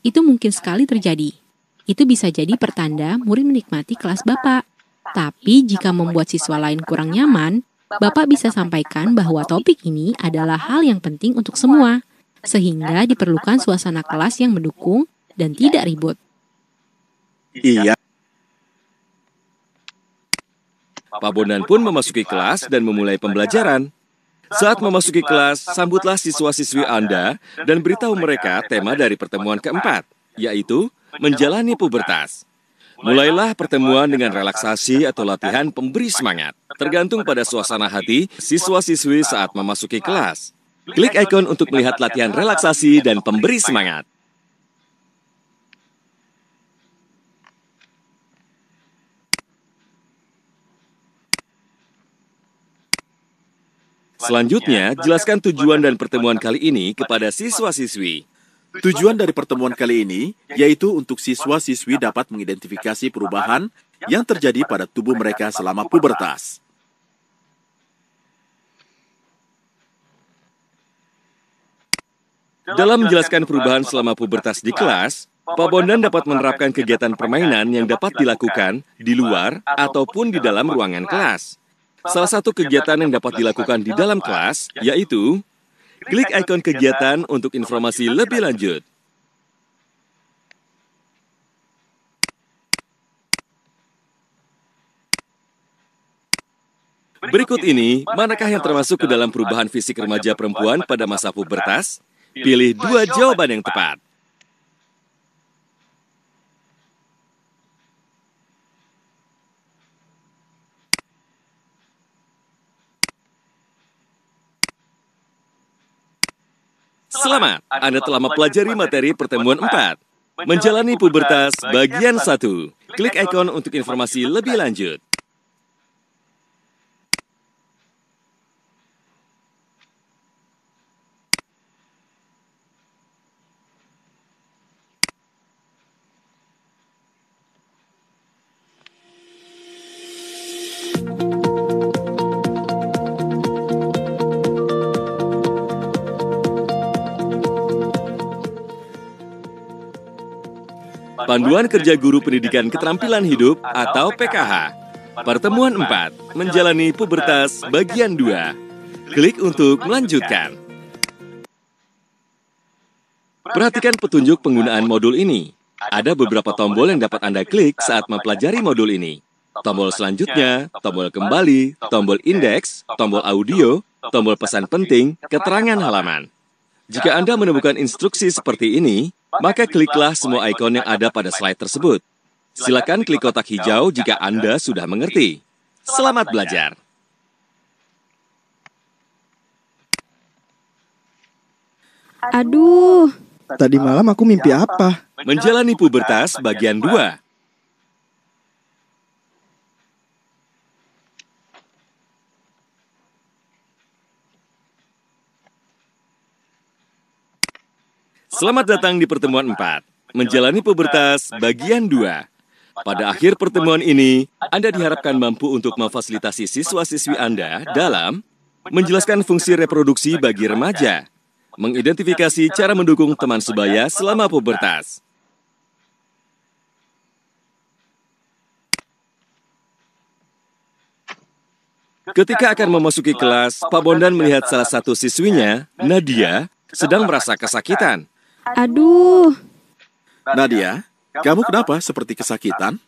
itu mungkin sekali terjadi. Itu bisa jadi pertanda murid menikmati kelas Bapak. Tapi jika membuat siswa lain kurang nyaman, Bapak bisa sampaikan bahwa topik ini adalah hal yang penting untuk semua, sehingga diperlukan suasana kelas yang mendukung dan tidak ribut. Iya. Pak Bondan pun memasuki kelas dan memulai pembelajaran. Saat memasuki kelas, sambutlah siswa-siswi Anda dan beritahu mereka tema dari pertemuan keempat, yaitu menjalani pubertas. Mulailah pertemuan dengan relaksasi atau latihan pemberi semangat, tergantung pada suasana hati siswa-siswi saat memasuki kelas. Klik ikon untuk melihat latihan relaksasi dan pemberi semangat. Selanjutnya, jelaskan tujuan dan pertemuan kali ini kepada siswa-siswi. Tujuan dari pertemuan kali ini yaitu untuk siswa-siswi dapat mengidentifikasi perubahan yang terjadi pada tubuh mereka selama pubertas. Dalam menjelaskan perubahan selama pubertas di kelas, Pak Bondan dapat menerapkan kegiatan permainan yang dapat dilakukan di luar ataupun di dalam ruangan kelas. Salah satu kegiatan yang dapat dilakukan di dalam kelas yaitu klik ikon kegiatan untuk informasi lebih lanjut. Berikut ini, manakah yang termasuk ke dalam perubahan fisik remaja perempuan pada masa pubertas? Pilih 2 jawaban yang tepat. Selamat, Anda telah mempelajari materi pertemuan 4. Menjalani pubertas bagian 1. Klik ikon untuk informasi lebih lanjut. Panduan Kerja Guru Pendidikan Keterampilan Hidup atau PKH. Pertemuan 4, menjalani pubertas bagian 2. Klik untuk melanjutkan. Perhatikan petunjuk penggunaan modul ini. Ada beberapa tombol yang dapat Anda klik saat mempelajari modul ini. Tombol selanjutnya, tombol kembali, tombol indeks, tombol audio, tombol pesan penting, keterangan halaman. Jika Anda menemukan instruksi seperti ini, maka kliklah semua ikon yang ada pada slide tersebut. Silakan klik kotak hijau jika Anda sudah mengerti. Selamat belajar. Aduh, Tadi malam aku mimpi apa? Menjalani pubertas bagian 2. Selamat datang di pertemuan 4. Menjalani pubertas bagian 2. Pada akhir pertemuan ini, Anda diharapkan mampu untuk memfasilitasi siswa-siswi Anda dalam menjelaskan fungsi reproduksi bagi remaja, mengidentifikasi cara mendukung teman sebaya selama pubertas. Ketika akan memasuki kelas, Pak Bondan melihat salah satu siswinya, Nadia, sedang merasa kesakitan. aduh. Nadia, kamu kenapa seperti kesakitan?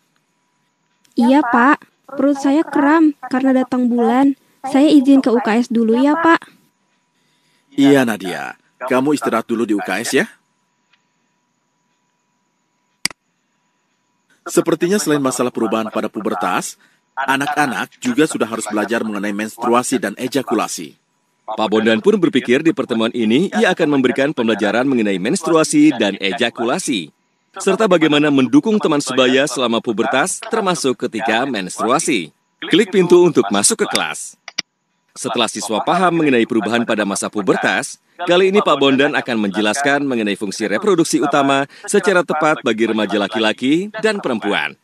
Iya, Pak. Perut saya kram karena datang bulan. Saya izin ke UKS dulu ya, Pak. Iya, Nadia. Kamu istirahat dulu di UKS ya. Sepertinya selain masalah perubahan pada pubertas, anak-anak juga sudah harus belajar mengenai menstruasi dan ejakulasi. Pak Bondan pun berpikir di pertemuan ini ia akan memberikan pembelajaran mengenai menstruasi dan ejakulasi, serta bagaimana mendukung teman sebaya selama pubertas termasuk ketika menstruasi. Klik pintu untuk masuk ke kelas. Setelah siswa paham mengenai perubahan pada masa pubertas, kali ini Pak Bondan akan menjelaskan mengenai fungsi reproduksi utama secara tepat bagi remaja laki-laki dan perempuan.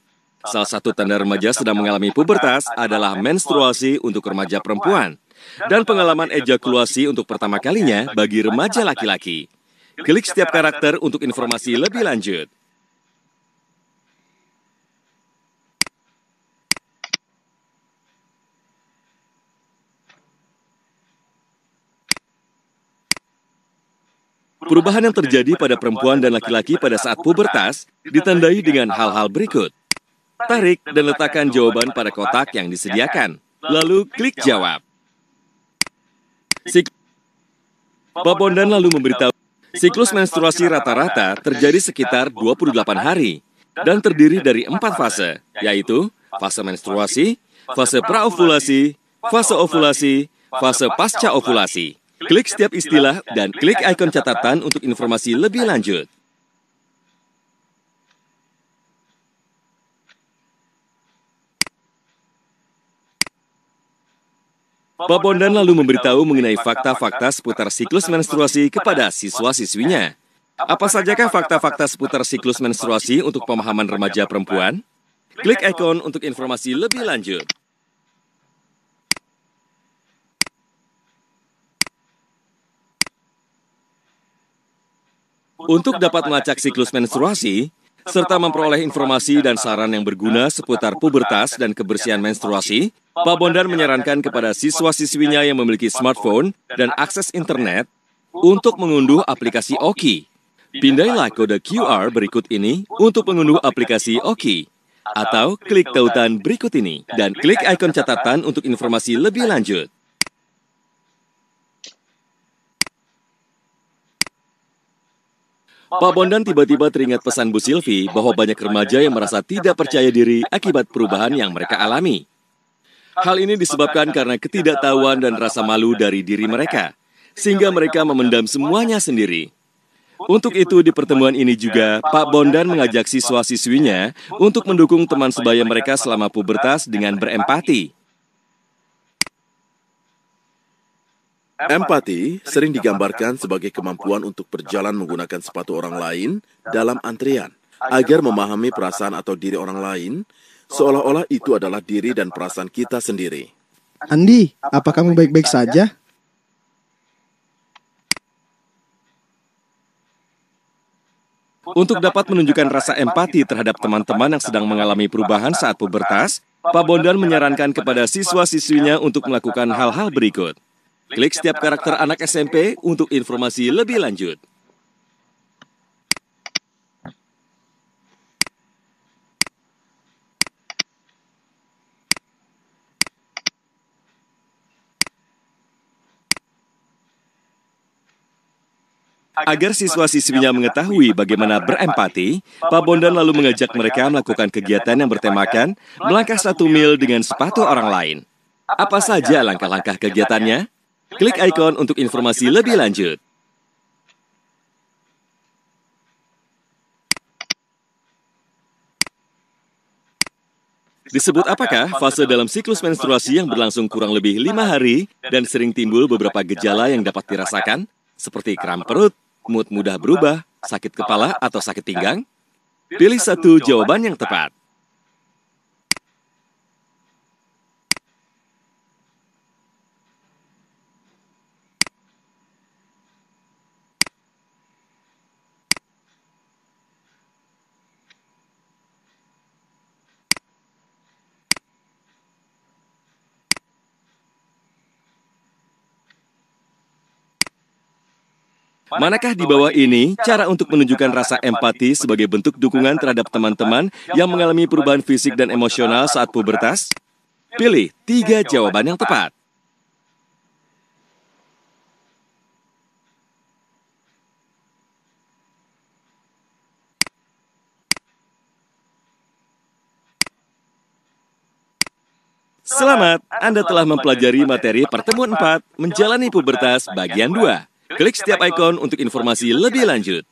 Salah satu tanda remaja sedang mengalami pubertas adalah menstruasi untuk remaja perempuan dan pengalaman ejakulasi untuk pertama kalinya bagi remaja laki-laki. Klik setiap karakter untuk informasi lebih lanjut. Perubahan yang terjadi pada perempuan dan laki-laki pada saat pubertas ditandai dengan hal-hal berikut. Tarik dan letakkan jawaban pada kotak yang disediakan. Lalu klik jawab. Pak Bondan lalu memberitahu, siklus menstruasi rata-rata terjadi sekitar 28 hari dan terdiri dari 4 fase, yaitu fase menstruasi, fase praovulasi, fase ovulasi, fase pasca ovulasi. Klik setiap istilah dan klik ikon catatan untuk informasi lebih lanjut. Pak Bondan lalu memberitahu mengenai fakta-fakta seputar siklus menstruasi kepada siswa-siswinya. Apa sajakah fakta-fakta seputar siklus menstruasi untuk pemahaman remaja perempuan? Klik ikon untuk informasi lebih lanjut. Untuk dapat melacak siklus menstruasi, serta memperoleh informasi dan saran yang berguna seputar pubertas dan kebersihan menstruasi, Pak Bondan menyarankan kepada siswa-siswinya yang memiliki smartphone dan akses internet untuk mengunduh aplikasi Oki. Pindailah kode QR berikut ini untuk mengunduh aplikasi Oki. Atau klik tautan berikut ini dan klik ikon catatan untuk informasi lebih lanjut. Pak Bondan tiba-tiba teringat pesan Bu Silvi bahwa banyak remaja yang merasa tidak percaya diri akibat perubahan yang mereka alami. Hal ini disebabkan karena ketidaktahuan dan rasa malu dari diri mereka, sehingga mereka memendam semuanya sendiri. Untuk itu, di pertemuan ini juga, Pak Bondan mengajak siswa-siswinya untuk mendukung teman sebaya mereka selama pubertas dengan berempati. Empati sering digambarkan sebagai kemampuan untuk berjalan menggunakan sepatu orang lain dalam antrian, agar memahami perasaan atau diri orang lain, seolah-olah itu adalah diri dan perasaan kita sendiri. Andi, apa kamu baik-baik saja? Untuk dapat menunjukkan rasa empati terhadap teman-teman yang sedang mengalami perubahan saat pubertas, Pak Bondan menyarankan kepada siswa-siswinya untuk melakukan hal-hal berikut. Klik setiap karakter anak SMP untuk informasi lebih lanjut. Agar siswa-siswinya mengetahui bagaimana berempati, Pak Bondan lalu mengajak mereka melakukan kegiatan yang bertemakan melangkah 1 mil dengan sepatu orang lain. Apa saja langkah-langkah kegiatannya? Klik ikon untuk informasi lebih lanjut. Disebut apakah fase dalam siklus menstruasi yang berlangsung kurang lebih 5 hari dan sering timbul beberapa gejala yang dapat dirasakan, seperti kram perut, mood mudah berubah, sakit kepala atau sakit pinggang? Pilih satu jawaban yang tepat. Manakah di bawah ini cara untuk menunjukkan rasa empati sebagai bentuk dukungan terhadap teman-teman yang mengalami perubahan fisik dan emosional saat pubertas? Pilih 3 jawaban yang tepat. Selamat, Anda telah mempelajari materi pertemuan 4, Menjalani Pubertas bagian 2. Klik setiap ikon untuk informasi lebih lanjut.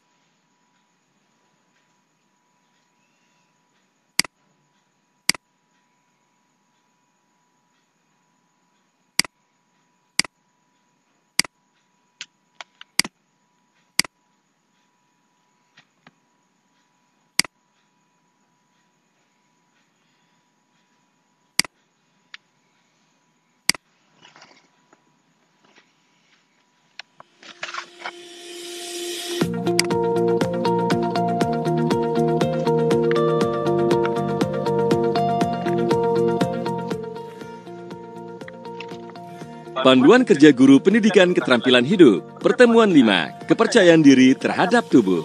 Panduan Kerja Guru Pendidikan Keterampilan Hidup, Pertemuan 5, Kepercayaan Diri Terhadap Tubuh.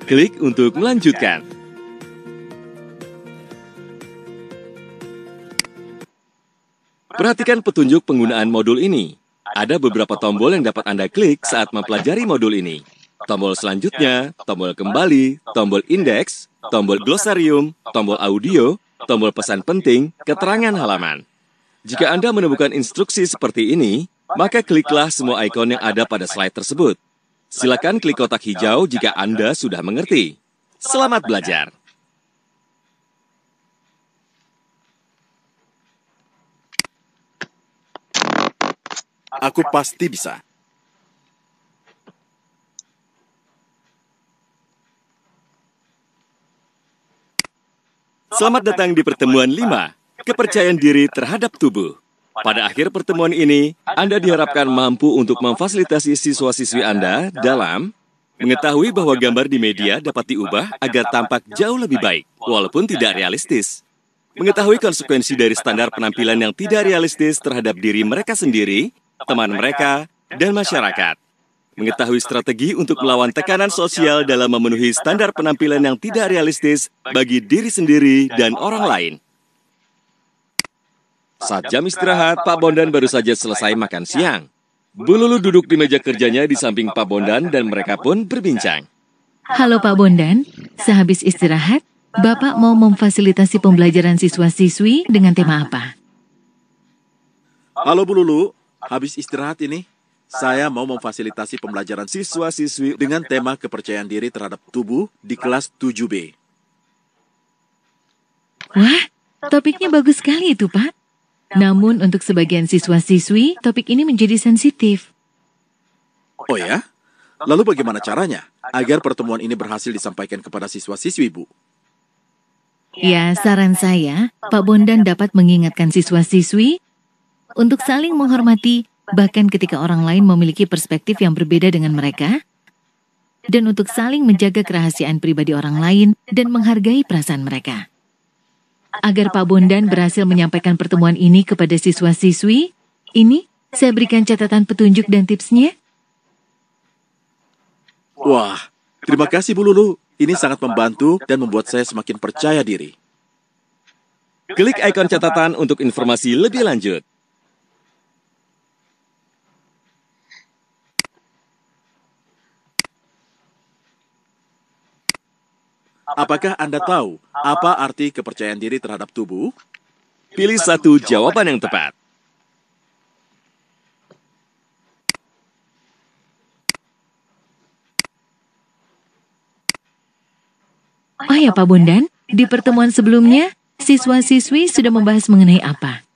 Klik untuk melanjutkan. Perhatikan petunjuk penggunaan modul ini. Ada beberapa tombol yang dapat Anda klik saat mempelajari modul ini. Tombol selanjutnya, tombol kembali, tombol indeks, tombol glosarium, tombol audio, tombol pesan penting, keterangan halaman. Jika Anda menemukan instruksi seperti ini, maka kliklah semua ikon yang ada pada slide tersebut. Silakan klik kotak hijau jika Anda sudah mengerti. Selamat belajar! Aku pasti bisa. Selamat datang di pertemuan 5, Kepercayaan Diri Terhadap Tubuh. Pada akhir pertemuan ini, Anda diharapkan mampu untuk memfasilitasi siswa-siswi Anda dalam mengetahui bahwa gambar di media dapat diubah agar tampak jauh lebih baik, walaupun tidak realistis. Mengetahui konsekuensi dari standar penampilan yang tidak realistis terhadap diri mereka sendiri, teman mereka, dan masyarakat. Mengetahui strategi untuk melawan tekanan sosial dalam memenuhi standar penampilan yang tidak realistis bagi diri sendiri dan orang lain. Saat jam istirahat, Pak Bondan baru saja selesai makan siang. Bu Lulu duduk di meja kerjanya di samping Pak Bondan dan mereka pun berbincang. Halo Pak Bondan, sehabis istirahat, Bapak mau memfasilitasi pembelajaran siswa-siswi dengan tema apa? Halo Bu Lulu, habis istirahat ini, saya mau memfasilitasi pembelajaran siswa-siswi dengan tema kepercayaan diri terhadap tubuh di kelas 7B. Wah, topiknya bagus sekali itu Pak. Namun untuk sebagian siswa-siswi, topik ini menjadi sensitif. Oh ya? Lalu bagaimana caranya agar pertemuan ini berhasil disampaikan kepada siswa-siswi, Bu? Ya, saran saya, Pak Bondan dapat mengingatkan siswa-siswi untuk saling menghormati, bahkan ketika orang lain memiliki perspektif yang berbeda dengan mereka, dan untuk saling menjaga kerahasiaan pribadi orang lain dan menghargai perasaan mereka. Agar Pak Bondan berhasil menyampaikan pertemuan ini kepada siswa-siswi, ini saya berikan catatan petunjuk dan tipsnya. Wah, terima kasih Bu Lulu. Ini sangat membantu dan membuat saya semakin percaya diri. Klik ikon catatan untuk informasi lebih lanjut. Apakah Anda tahu apa arti kepercayaan diri terhadap tubuh? Pilih satu jawaban yang tepat. Oh ya Pak Bondan, di pertemuan sebelumnya, siswa-siswi sudah membahas mengenai apa?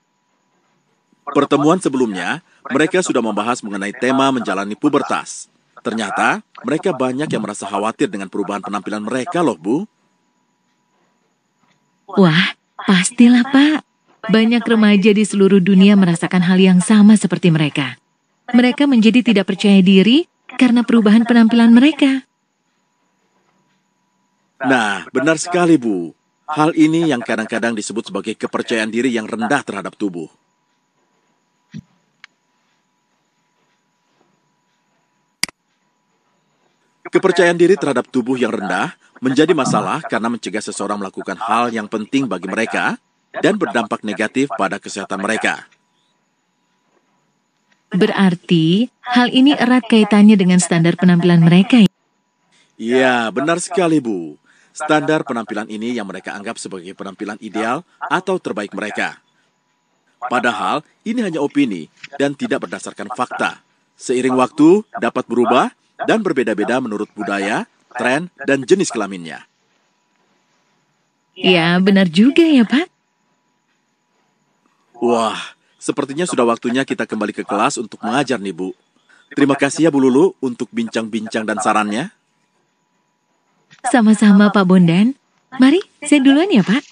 Pertemuan sebelumnya, mereka sudah membahas mengenai tema menjalani pubertas. Ternyata, mereka banyak yang merasa khawatir dengan perubahan penampilan mereka loh, Bu. Wah, pastilah Pak. Banyak remaja di seluruh dunia merasakan hal yang sama seperti mereka. Mereka menjadi tidak percaya diri karena perubahan penampilan mereka. Nah, benar sekali, Bu. Hal ini yang kadang-kadang disebut sebagai kepercayaan diri yang rendah terhadap tubuh. Kepercayaan diri terhadap tubuh yang rendah menjadi masalah karena mencegah seseorang melakukan hal yang penting bagi mereka dan berdampak negatif pada kesehatan mereka. Berarti, hal ini erat kaitannya dengan standar penampilan mereka. Ya, benar sekali, Bu. Standar penampilan ini yang mereka anggap sebagai penampilan ideal atau terbaik mereka. Padahal, ini hanya opini dan tidak berdasarkan fakta. Seiring waktu, dapat berubah dan berbeda-beda menurut budaya, tren, dan jenis kelaminnya. Ya, benar juga ya Pak. Wah, sepertinya sudah waktunya kita kembali ke kelas untuk mengajar nih, Bu. Terima kasih ya, Bu Lulu, untuk bincang-bincang dan sarannya. Sama-sama Pak Bondan. Mari, saya duluan ya Pak.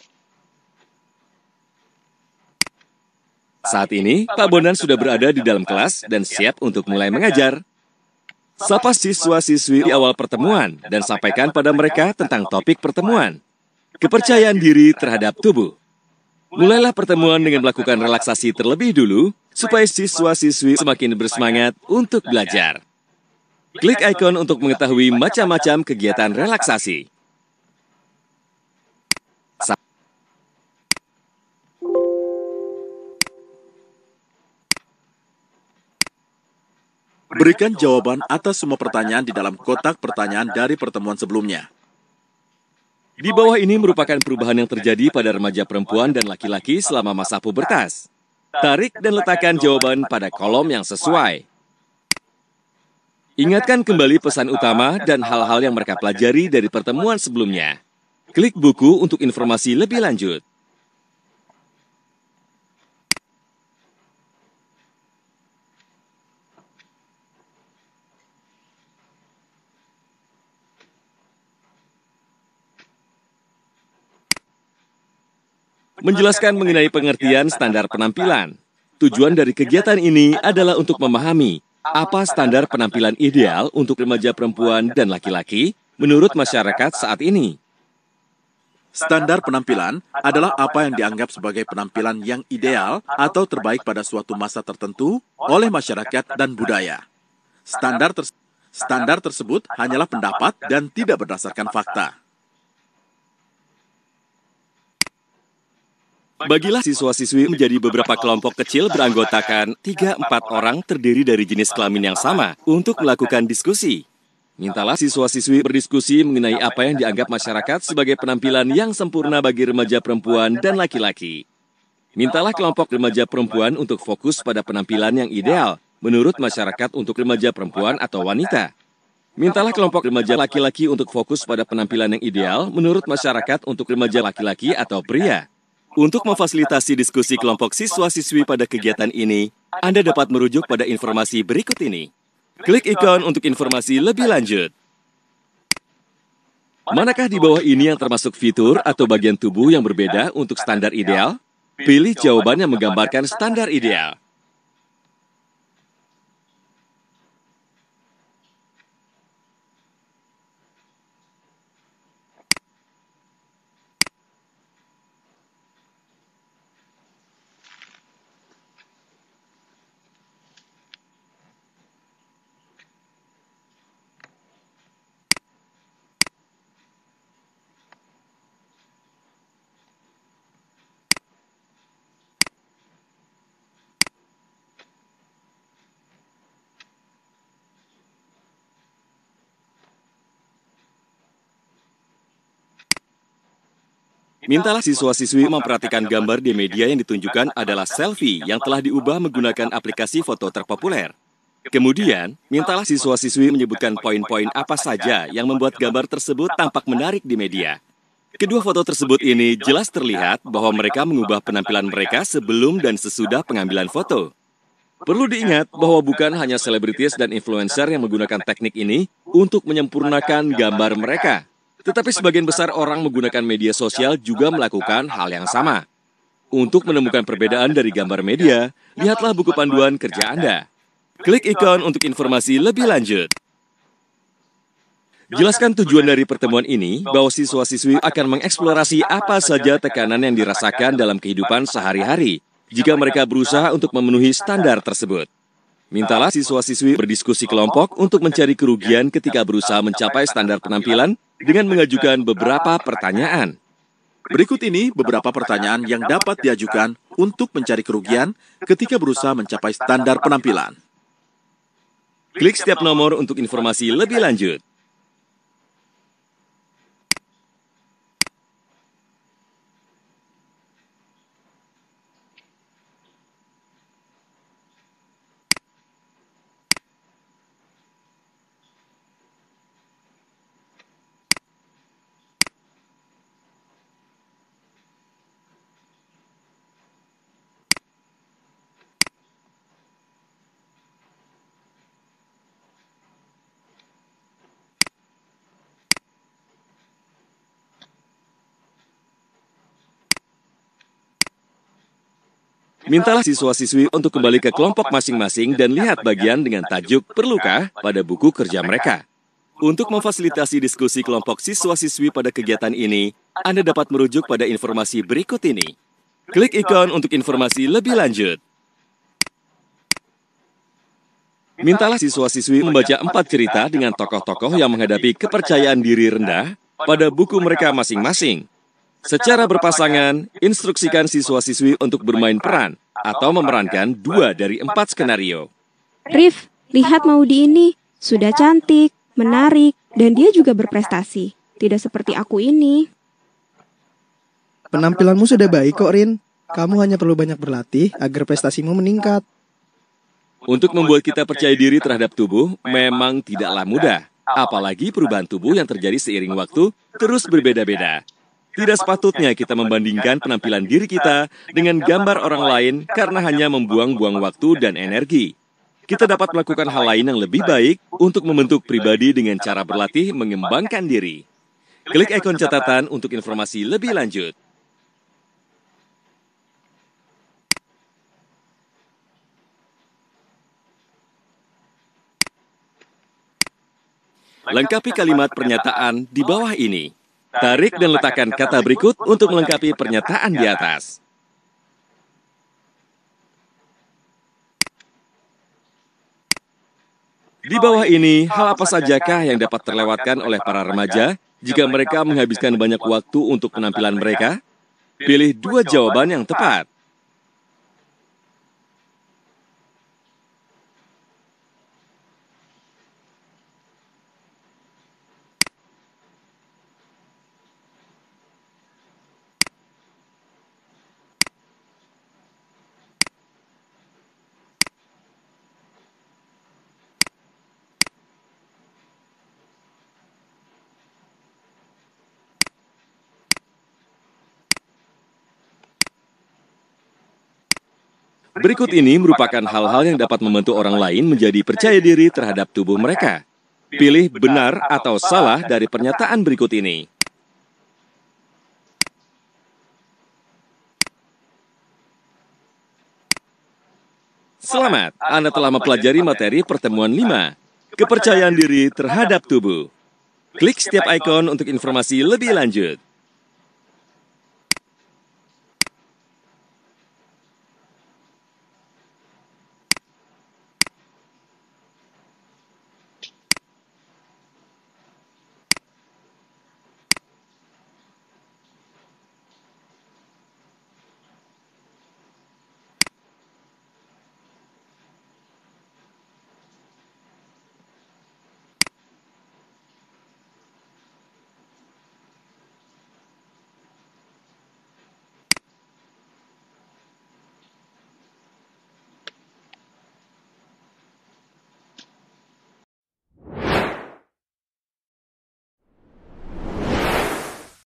Saat ini, Pak Bondan sudah berada di dalam kelas dan siap untuk mulai mengajar. Sapa siswa-siswi di awal pertemuan dan sampaikan pada mereka tentang topik pertemuan. Kepercayaan diri terhadap tubuh. Mulailah pertemuan dengan melakukan relaksasi terlebih dulu, supaya siswa-siswi semakin bersemangat untuk belajar. Klik ikon untuk mengetahui macam-macam kegiatan relaksasi. Berikan jawaban atas semua pertanyaan di dalam kotak pertanyaan dari pertemuan sebelumnya. Di bawah ini merupakan perubahan yang terjadi pada remaja perempuan dan laki-laki selama masa pubertas. Tarik dan letakkan jawaban pada kolom yang sesuai. Ingatkan kembali pesan utama dan hal-hal yang mereka pelajari dari pertemuan sebelumnya. Klik buku untuk informasi lebih lanjut. Menjelaskan mengenai pengertian standar penampilan. Tujuan dari kegiatan ini adalah untuk memahami apa standar penampilan ideal untuk remaja perempuan dan laki-laki menurut masyarakat saat ini. Standar penampilan adalah apa yang dianggap sebagai penampilan yang ideal atau terbaik pada suatu masa tertentu oleh masyarakat dan budaya. Standar tersebut hanyalah pendapat dan tidak berdasarkan fakta. Bagilah siswa-siswi menjadi beberapa kelompok kecil beranggotakan 3-4 orang terdiri dari jenis kelamin yang sama untuk melakukan diskusi. Mintalah siswa-siswi berdiskusi mengenai apa yang dianggap masyarakat sebagai penampilan yang sempurna bagi remaja perempuan dan laki-laki. Mintalah kelompok remaja perempuan untuk fokus pada penampilan yang ideal menurut masyarakat untuk remaja perempuan atau wanita. Mintalah kelompok remaja laki-laki untuk fokus pada penampilan yang ideal menurut masyarakat untuk remaja laki-laki atau pria. Untuk memfasilitasi diskusi kelompok siswa-siswi pada kegiatan ini, Anda dapat merujuk pada informasi berikut ini. Klik ikon untuk informasi lebih lanjut. Manakah di bawah ini yang termasuk fitur atau bagian tubuh yang berbeda untuk standar ideal? Pilih jawaban yang menggambarkan standar ideal. Mintalah siswa-siswi memperhatikan gambar di media yang ditunjukkan adalah selfie yang telah diubah menggunakan aplikasi foto terpopuler. Kemudian, mintalah siswa-siswi menyebutkan poin-poin apa saja yang membuat gambar tersebut tampak menarik di media. Kedua foto tersebut ini jelas terlihat bahwa mereka mengubah penampilan mereka sebelum dan sesudah pengambilan foto. Perlu diingat bahwa bukan hanya selebritis dan influencer yang menggunakan teknik ini untuk menyempurnakan gambar mereka. Tetapi sebagian besar orang menggunakan media sosial juga melakukan hal yang sama. Untuk menemukan perbedaan dari gambar media, lihatlah buku panduan kerja Anda. Klik ikon untuk informasi lebih lanjut. Jelaskan tujuan dari pertemuan ini bahwa siswa-siswi akan mengeksplorasi apa saja tekanan yang dirasakan dalam kehidupan sehari-hari jika mereka berusaha untuk memenuhi standar tersebut. Mintalah siswa-siswi berdiskusi kelompok untuk mencari kerugian ketika berusaha mencapai standar penampilan dengan mengajukan beberapa pertanyaan. Berikut ini beberapa pertanyaan yang dapat diajukan untuk mencari kerugian ketika berusaha mencapai standar penampilan. Klik setiap nomor untuk informasi lebih lanjut. Mintalah siswa-siswi untuk kembali ke kelompok masing-masing dan lihat bagian dengan tajuk "Perlukah?" pada buku kerja mereka. Untuk memfasilitasi diskusi kelompok siswa-siswi pada kegiatan ini, Anda dapat merujuk pada informasi berikut ini. Klik ikon untuk informasi lebih lanjut. Mintalah siswa-siswi membaca 4 cerita dengan tokoh-tokoh yang menghadapi kepercayaan diri rendah pada buku mereka masing-masing. Secara berpasangan, instruksikan siswa-siswi untuk bermain peran atau memerankan 2 dari 4 skenario. Rif, lihat Maudi ini. Sudah cantik, menarik, dan dia juga berprestasi. Tidak seperti aku ini. Penampilanmu sudah baik kok, Rin. Kamu hanya perlu banyak berlatih agar prestasimu meningkat. Untuk membuat kita percaya diri terhadap tubuh memang tidaklah mudah. Apalagi perubahan tubuh yang terjadi seiring waktu terus berbeda-beda. Tidak sepatutnya kita membandingkan penampilan diri kita dengan gambar orang lain karena hanya membuang-buang waktu dan energi. Kita dapat melakukan hal lain yang lebih baik untuk membentuk pribadi dengan cara berlatih mengembangkan diri. Klik ikon catatan untuk informasi lebih lanjut. Lengkapi kalimat pernyataan di bawah ini. Tarik dan letakkan kata berikut untuk melengkapi pernyataan di atas. Di bawah ini, hal apa sajakah yang dapat terlewatkan oleh para remaja jika mereka menghabiskan banyak waktu untuk penampilan mereka? Pilih 2 jawaban yang tepat. Berikut ini merupakan hal-hal yang dapat membantu orang lain menjadi percaya diri terhadap tubuh mereka. Pilih benar atau salah dari pernyataan berikut ini. Selamat, Anda telah mempelajari materi pertemuan 5. Kepercayaan diri terhadap tubuh. Klik setiap ikon untuk informasi lebih lanjut.